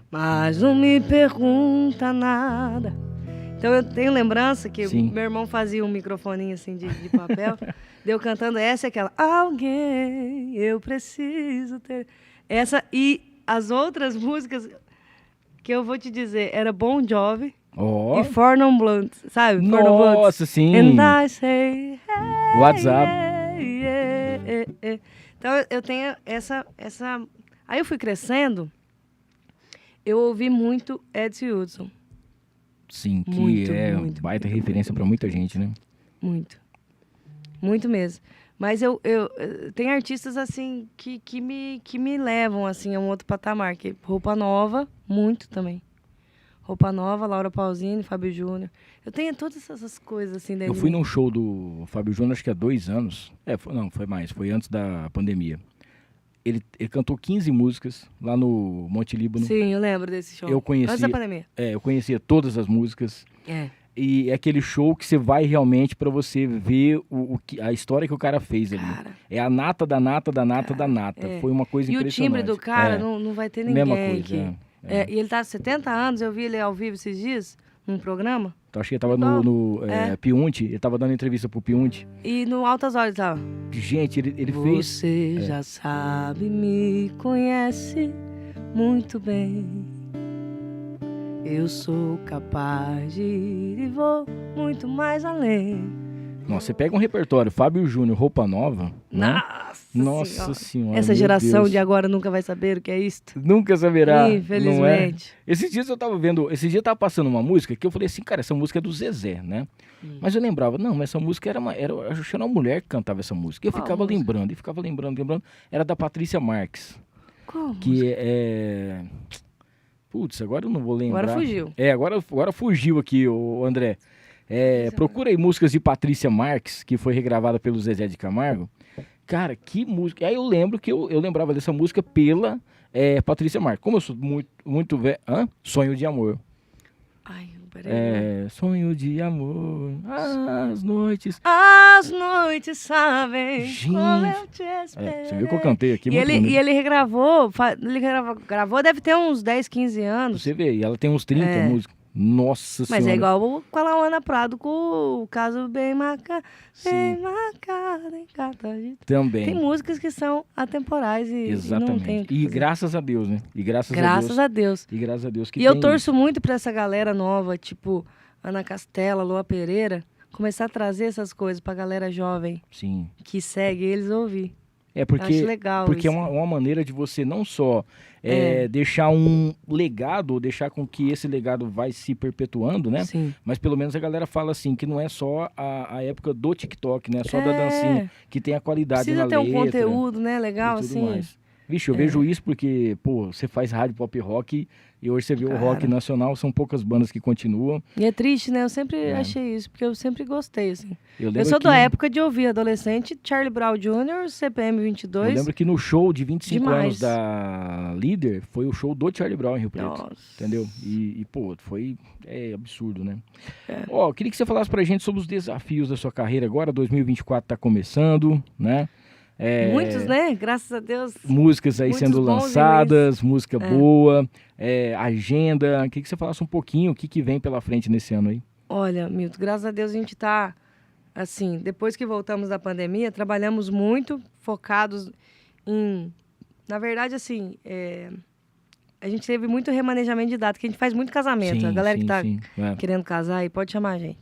mas não me pergunta nada. Então eu tenho lembrança que meu irmão fazia um microfoninho assim de papel, deu cantando essa e aquela. Alguém, eu preciso ter. Essa e as outras músicas que eu vou te dizer, era Bon Jovi e Four Non Blondes, sabe? Nossa, sim. And I say, hey, WhatsApp. Então eu tenho essa... Aí eu fui crescendo, eu ouvi muito Edson Hudson. Sim, que muito, baita referência para muita gente, né? Muito mesmo. Mas eu tem artistas assim que me levam assim a um outro patamar, que Roupa Nova, muito também. Roupa Nova, Laura Pausini, Fábio Júnior. Eu tenho todas essas coisas assim dentro. Eu fui num show do Fábio Júnior, acho que há 2 anos. Foi mais, foi antes da pandemia. Ele cantou 15 músicas lá no Monte Líbano. Sim, eu lembro desse show. Eu conhecia, antes da pandemia. Eu conhecia todas as músicas. E é aquele show que você vai realmente pra você ver a história que o cara fez ali. Cara, é a nata da nata da nata da nata. Foi uma coisa impressionante. E o timbre do cara não vai ter ninguém. Mesma coisa, aqui. E ele tá há 70 anos, eu vi ele ao vivo esses dias, num programa. Então, acho que ele tava no Piunte, ele tava dando entrevista pro Piunte. E no Altas Horas tava. Gente, ele fez... Você já sabe, me conhece muito bem. Eu sou capaz de ir e vou muito mais além. Nossa, você pega um repertório, Fábio Júnior, Roupa Nova. Nossa senhora. Essa geração de agora nunca vai saber o que é isto. Nunca saberá. Infelizmente. Não é? Esses dias eu tava vendo, eu tava passando uma música que eu falei assim, cara, essa música é do Zezé, né? Mas eu lembrava, não, mas essa música era uma mulher que cantava essa música. Eu ficava lembrando. Era da Patrícia Marques. Qual que música? Putz, agora eu não vou lembrar. Agora fugiu. Agora fugiu aqui, o André. Procura aí músicas de Patrícia Marques, que foi regravada pelo Zezé de Camargo. Cara, que música. Aí eu lembro que eu lembrava dessa música pela Patrícia Marques. Como eu sou muito velho. Sonho de Amor. Ai, peraí. Sonho de amor. As noites sabem. Gente, como eu te esperei. Você viu que eu cantei aqui? E ele regravou. Gravou, deve ter uns 10, 15 anos. Você vê, e ela tem uns 30 músicas. Nossa Senhora. Mas é igual com a Lauana Prado, com o caso bem marcado em Catagita. Também. Tem músicas que são atemporais e não tem. E graças a Deus, né? Graças a Deus. E graças a Deus que eu torço muito pra essa galera nova, tipo Ana Castela, Lua Pereira, começar a trazer essas coisas pra galera jovem. Sim. Que segue eles ouvir. Porque, acho legal porque isso. É uma maneira de você não só deixar um legado, ou deixar com que esse legado vai se perpetuando, né? Sim. Mas pelo menos a galera fala assim, que não é só a época do TikTok, né? Só da dancinha, que tem a qualidade na letra. Precisa ter um conteúdo, né? Legal, e tudo assim. Mais. Vixe, eu vejo isso porque, pô, você faz rádio pop rock e hoje você vê o rock nacional, são poucas bandas que continuam. E é triste, né? Eu sempre achei isso, porque eu sempre gostei, assim. Eu Eu sou da época de ouvir adolescente, Charlie Brown Jr., CPM 22. Eu lembro que no show de 25 anos Demais. da Líder, foi o show do Charlie Brown em Rio Preto. Nossa. Entendeu? Pô, foi absurdo, né? Ó, queria que você falasse pra gente sobre os desafios da sua carreira agora. 2024 tá começando, né? Muitos, né? Graças a Deus. Músicas aí Muitos sendo bons lançadas, música boa, agenda. Queria que você falasse um pouquinho o que vem pela frente nesse ano aí. Olha, Milton, graças a Deus a gente tá, assim, depois que voltamos da pandemia, trabalhamos muito, focados em... Na verdade, assim, a gente teve muito remanejamento de data, que a gente faz muito casamento. A galera que tá querendo casar aí pode chamar a gente.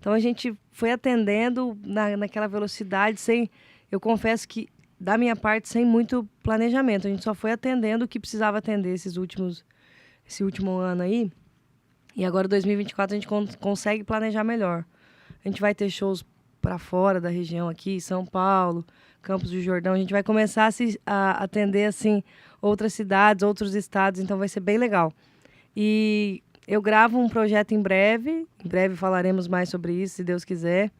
Então a gente foi atendendo naquela velocidade, sem... Eu confesso que, da minha parte, sem muito planejamento. A gente só foi atendendo o que precisava atender esse último ano aí. E agora, 2024, a gente consegue planejar melhor. A gente vai ter shows para fora da região aqui, São Paulo, Campos do Jordão. A gente vai começar a atender, assim, outras cidades, outros estados. Então, vai ser bem legal. E eu gravo um projeto em breve. Em breve falaremos mais sobre isso, se Deus quiser.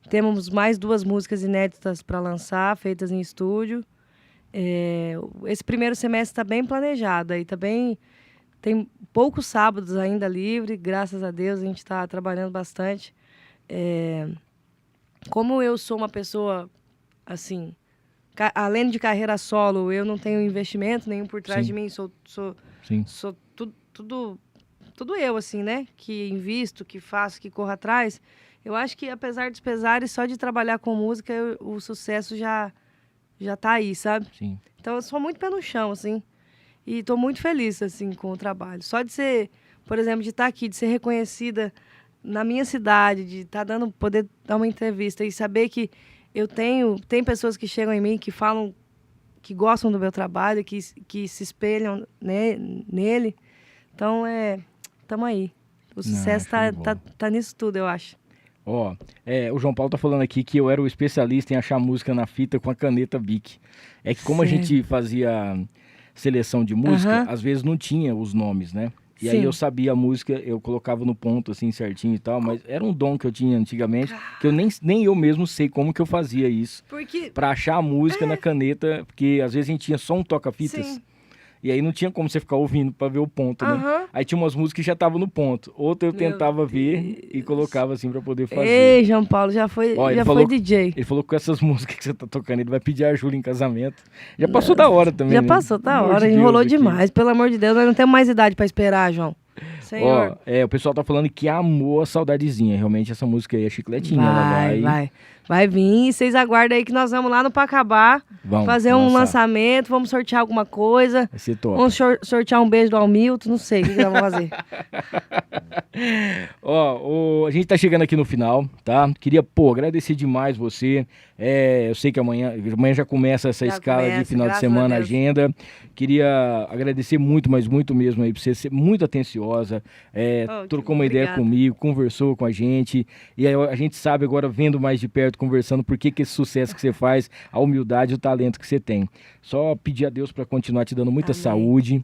Temos mais 2 músicas inéditas para lançar, feitas em estúdio. Esse primeiro semestre está bem planejado. Aí tem poucos sábados ainda livre, graças a Deus, a gente está trabalhando bastante. Como eu sou uma pessoa, assim, além de carreira solo, eu não tenho investimento nenhum por trás de mim, sou tudo eu, assim, né? Que invisto, que faço, que corro atrás. Eu acho que, apesar dos pesares, só de trabalhar com música, o sucesso já tá aí, sabe? Sim. Então, eu sou muito pé no chão, assim. E estou muito feliz, assim, com o trabalho. Só de ser, por exemplo, de estar aqui, de ser reconhecida na minha cidade, de poder dar uma entrevista e saber que tem pessoas que chegam em mim, que falam, que gostam do meu trabalho, que se espelham nele. Então, tamo aí. O sucesso tá nisso tudo, eu acho. Ó, o João Paulo tá falando aqui que eu era o especialista em achar música na fita com a caneta Bic. É que como a gente fazia seleção de música, às vezes não tinha os nomes, né? E aí eu sabia a música, eu colocava no ponto assim certinho e tal, mas era um dom que eu tinha antigamente, que eu nem eu mesmo sei como que eu fazia isso. Pra achar a música na caneta, porque às vezes a gente tinha só um toca-fitas. Sim. E aí não tinha como você ficar ouvindo pra ver o ponto, né? Aí tinha umas músicas que já estavam no ponto. Outra eu tentava ver e colocava assim pra poder fazer. Ei, João Paulo, já foi DJ. Ele falou que com essas músicas que você tá tocando, ele vai pedir a Júlia em casamento. Já passou da hora também, Já né? passou da hora, enrolou demais. Pelo amor de Deus, nós não temos mais idade pra esperar, João. Senhor. Ó, o pessoal tá falando que amou a Saudadezinha. Realmente essa música aí é chicletinha. Vai vir, vocês aguardem aí que nós vamos lá no Pacabá fazer um lançamento, vamos sortear alguma coisa. Vai ser top. Vamos sortear um beijo do Hamilton, não sei o que nós vamos fazer. Ó, a gente tá chegando aqui no final, tá? Queria, agradecer demais você. Eu sei que amanhã já começa essa escala de final de semana, agenda. Queria agradecer muito, mas muito mesmo aí, por você ser muito atenciosa. Trocou uma ideia comigo, conversou com a gente. E aí a gente sabe agora, vendo mais de perto, conversando, por que esse sucesso que você faz, a humildade e o talento que você tem. Só pedir a Deus para continuar te dando muita saúde,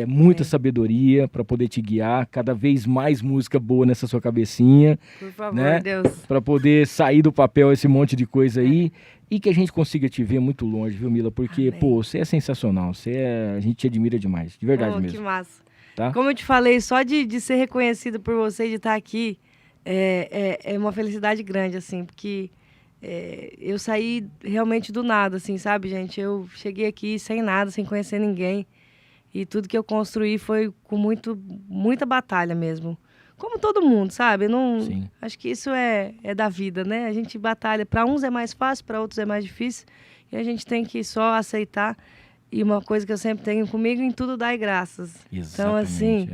muita sabedoria para poder te guiar, cada vez mais música boa nessa sua cabecinha. Por favor, né? Deus. Para poder sair do papel esse monte de coisa aí e que a gente consiga te ver muito longe, viu, Mila? Porque, você é sensacional, a gente te admira demais, de verdade mesmo. Que massa. Tá? Como eu te falei, só de ser reconhecido por você, de estar aqui, é uma felicidade grande, assim, porque eu saí realmente do nada, assim, sabe, gente? Eu cheguei aqui sem nada, sem conhecer ninguém, e tudo que eu construí foi com muita batalha mesmo. Como todo mundo, sabe? Acho que isso é da vida, né? A gente batalha. Para uns é mais fácil, para outros é mais difícil, e a gente tem que só aceitar. E uma coisa que eu sempre tenho comigo, em tudo dai graças. Exatamente, então, assim,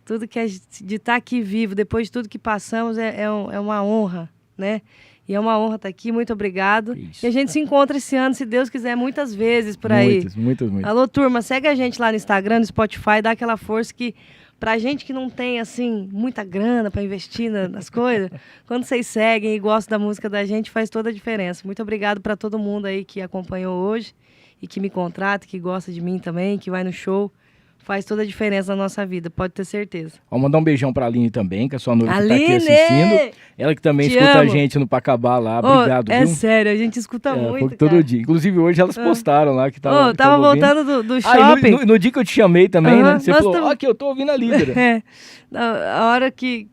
tudo que de estar aqui vivo, depois de tudo que passamos, é uma honra, né? E é uma honra estar aqui, muito obrigado. Isso. E a gente se encontra esse ano, se Deus quiser, muitas vezes por aí. Muitas. Alô, turma, segue a gente lá no Instagram, no Spotify, dá aquela força que, pra gente que não tem, assim, muita grana pra investir nas coisas, quando vocês seguem e gostam da música da gente, faz toda a diferença. Muito obrigado pra todo mundo aí que acompanhou hoje. e que me contrata, que gosta de mim também, que vai no show. Faz toda a diferença na nossa vida, pode ter certeza. Vou mandar um beijão pra Aline também, que é a sua noiva que tá Aline! aqui assistindo. Ela que também Te escuta amo. a gente no Pacabá lá. Obrigado, É viu? sério, a gente escuta muito, todo cara. dia. Inclusive hoje elas postaram lá que tava. Eu tava voltando do shopping. No dia que eu te chamei também, né? Você Nós falou, tamo- aqui, eu tô ouvindo a líder. É. A hora que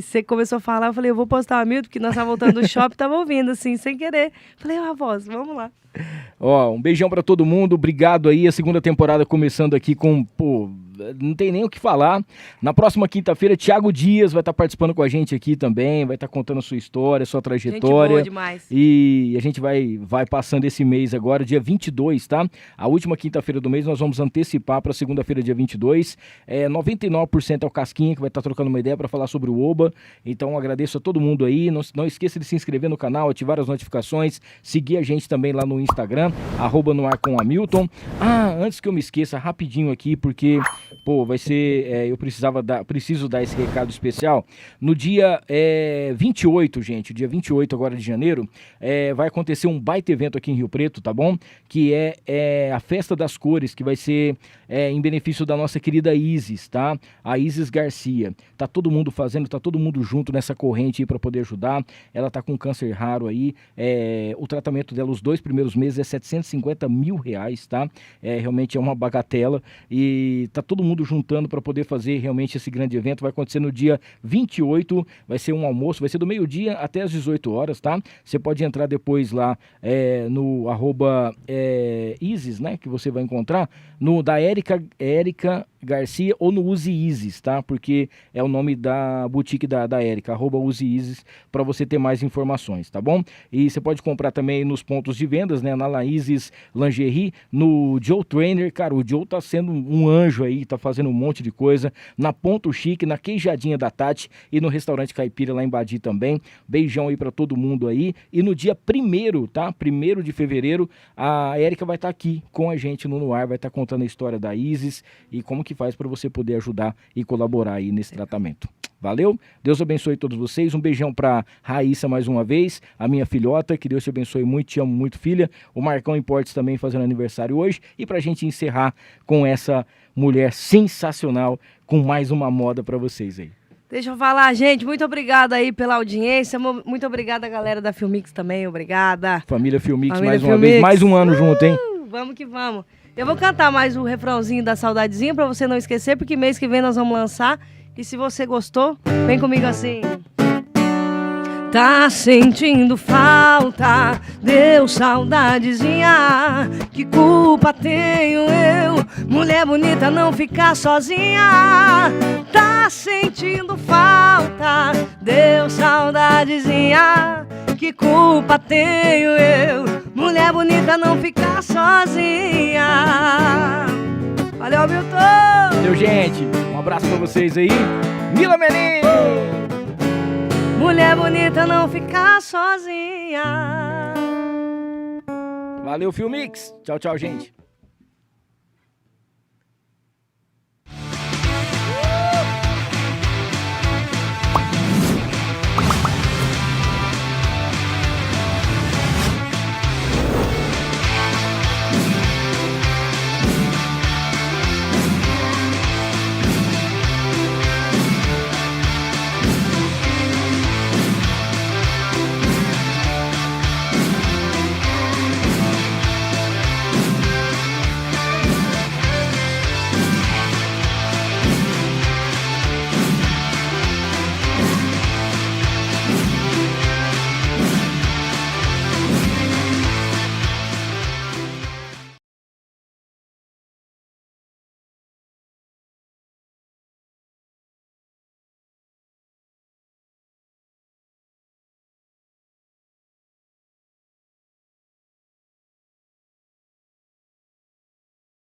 você começou a falar, eu falei, eu vou postar uma Milton, porque nós tava voltando do shopping, tava ouvindo, assim, sem querer. Falei, voz, vamos lá. Ó, um beijão pra todo mundo, obrigado aí, a segunda temporada começando aqui com, não tem nem o que falar. Na próxima quinta-feira, Thiago Dias vai estar participando com a gente aqui também, vai estar contando a sua história, sua trajetória. Gente boa demais. E a gente vai passando esse mês agora, dia 22, tá? A última quinta-feira do mês nós vamos antecipar para segunda-feira, dia 22. 99% é o Casquinha que vai estar trocando uma ideia para falar sobre o Oba. Então agradeço a todo mundo aí. Não esqueça de se inscrever no canal, ativar as notificações, seguir a gente também lá no Instagram, @noarcomhamilton. Antes que eu me esqueça, rapidinho aqui, porque, vai ser, eu preciso dar esse recado especial. No dia 28, gente, dia 28 agora de janeiro, vai acontecer um baita evento aqui em Rio Preto, tá bom? Que é a Festa das Cores, que vai ser em benefício da nossa querida Isis, tá? A Isis Garcia. Tá todo mundo fazendo, tá todo mundo junto nessa corrente aí pra poder ajudar. Ela tá com câncer raro aí. O tratamento dela, os 2 primeiros meses, é R$750 mil, tá? Realmente é uma bagatela. E tá todo mundo juntando para poder fazer realmente esse grande evento. Vai acontecer no dia 28, vai ser um almoço, vai ser do meio-dia até as 18 horas, tá? Você pode entrar depois lá no @Isis, né? Que você vai encontrar, no da Érica Garcia ou no Use Isis, tá? Porque é o nome da boutique da Érica, @Use Isis, para você ter mais informações, tá bom? E você pode comprar também nos pontos de vendas, né? Na Isis Lingerie, no Joe Trainer, cara, o Joe tá sendo um anjo aí, tá fazendo um monte de coisa, na Ponto Chique, na Queijadinha da Tati e no Restaurante Caipira lá em Badi também. Beijão aí para todo mundo aí. E no dia 1º, tá? 1º de fevereiro, a Érica vai estar aqui com a gente no Ar, vai estar contando a história da Isis e como que faz para você poder ajudar e colaborar aí nesse tratamento. Valeu? Deus abençoe todos vocês. Um beijão pra Raíssa mais uma vez, a minha filhota, que Deus te abençoe muito, te amo muito, filha. O Marcão Importes também fazendo aniversário hoje. E pra gente encerrar com essa mulher sensacional, com mais uma moda pra vocês aí. Deixa eu falar, gente, muito obrigada aí pela audiência, muito obrigada, galera da Filmix também, obrigada. Família Filmix, Família mais uma Filmix. vez, mais um ano junto, hein? Vamos que vamos. Eu vou cantar mais o refrãozinho da Saudadezinha pra você não esquecer, porque mês que vem nós vamos lançar. E se você gostou, vem comigo assim. Tá sentindo falta, deu saudadezinha. Que culpa tenho eu, mulher bonita, não ficar sozinha. Tá sentindo falta, deu saudadezinha. Que culpa tenho eu, mulher bonita, não ficar sozinha. Valeu, Milton! Valeu, gente. Um abraço pra vocês aí. Mila Menino! Mulher bonita, não ficar sozinha. Valeu, Filmix. Tchau, tchau, gente.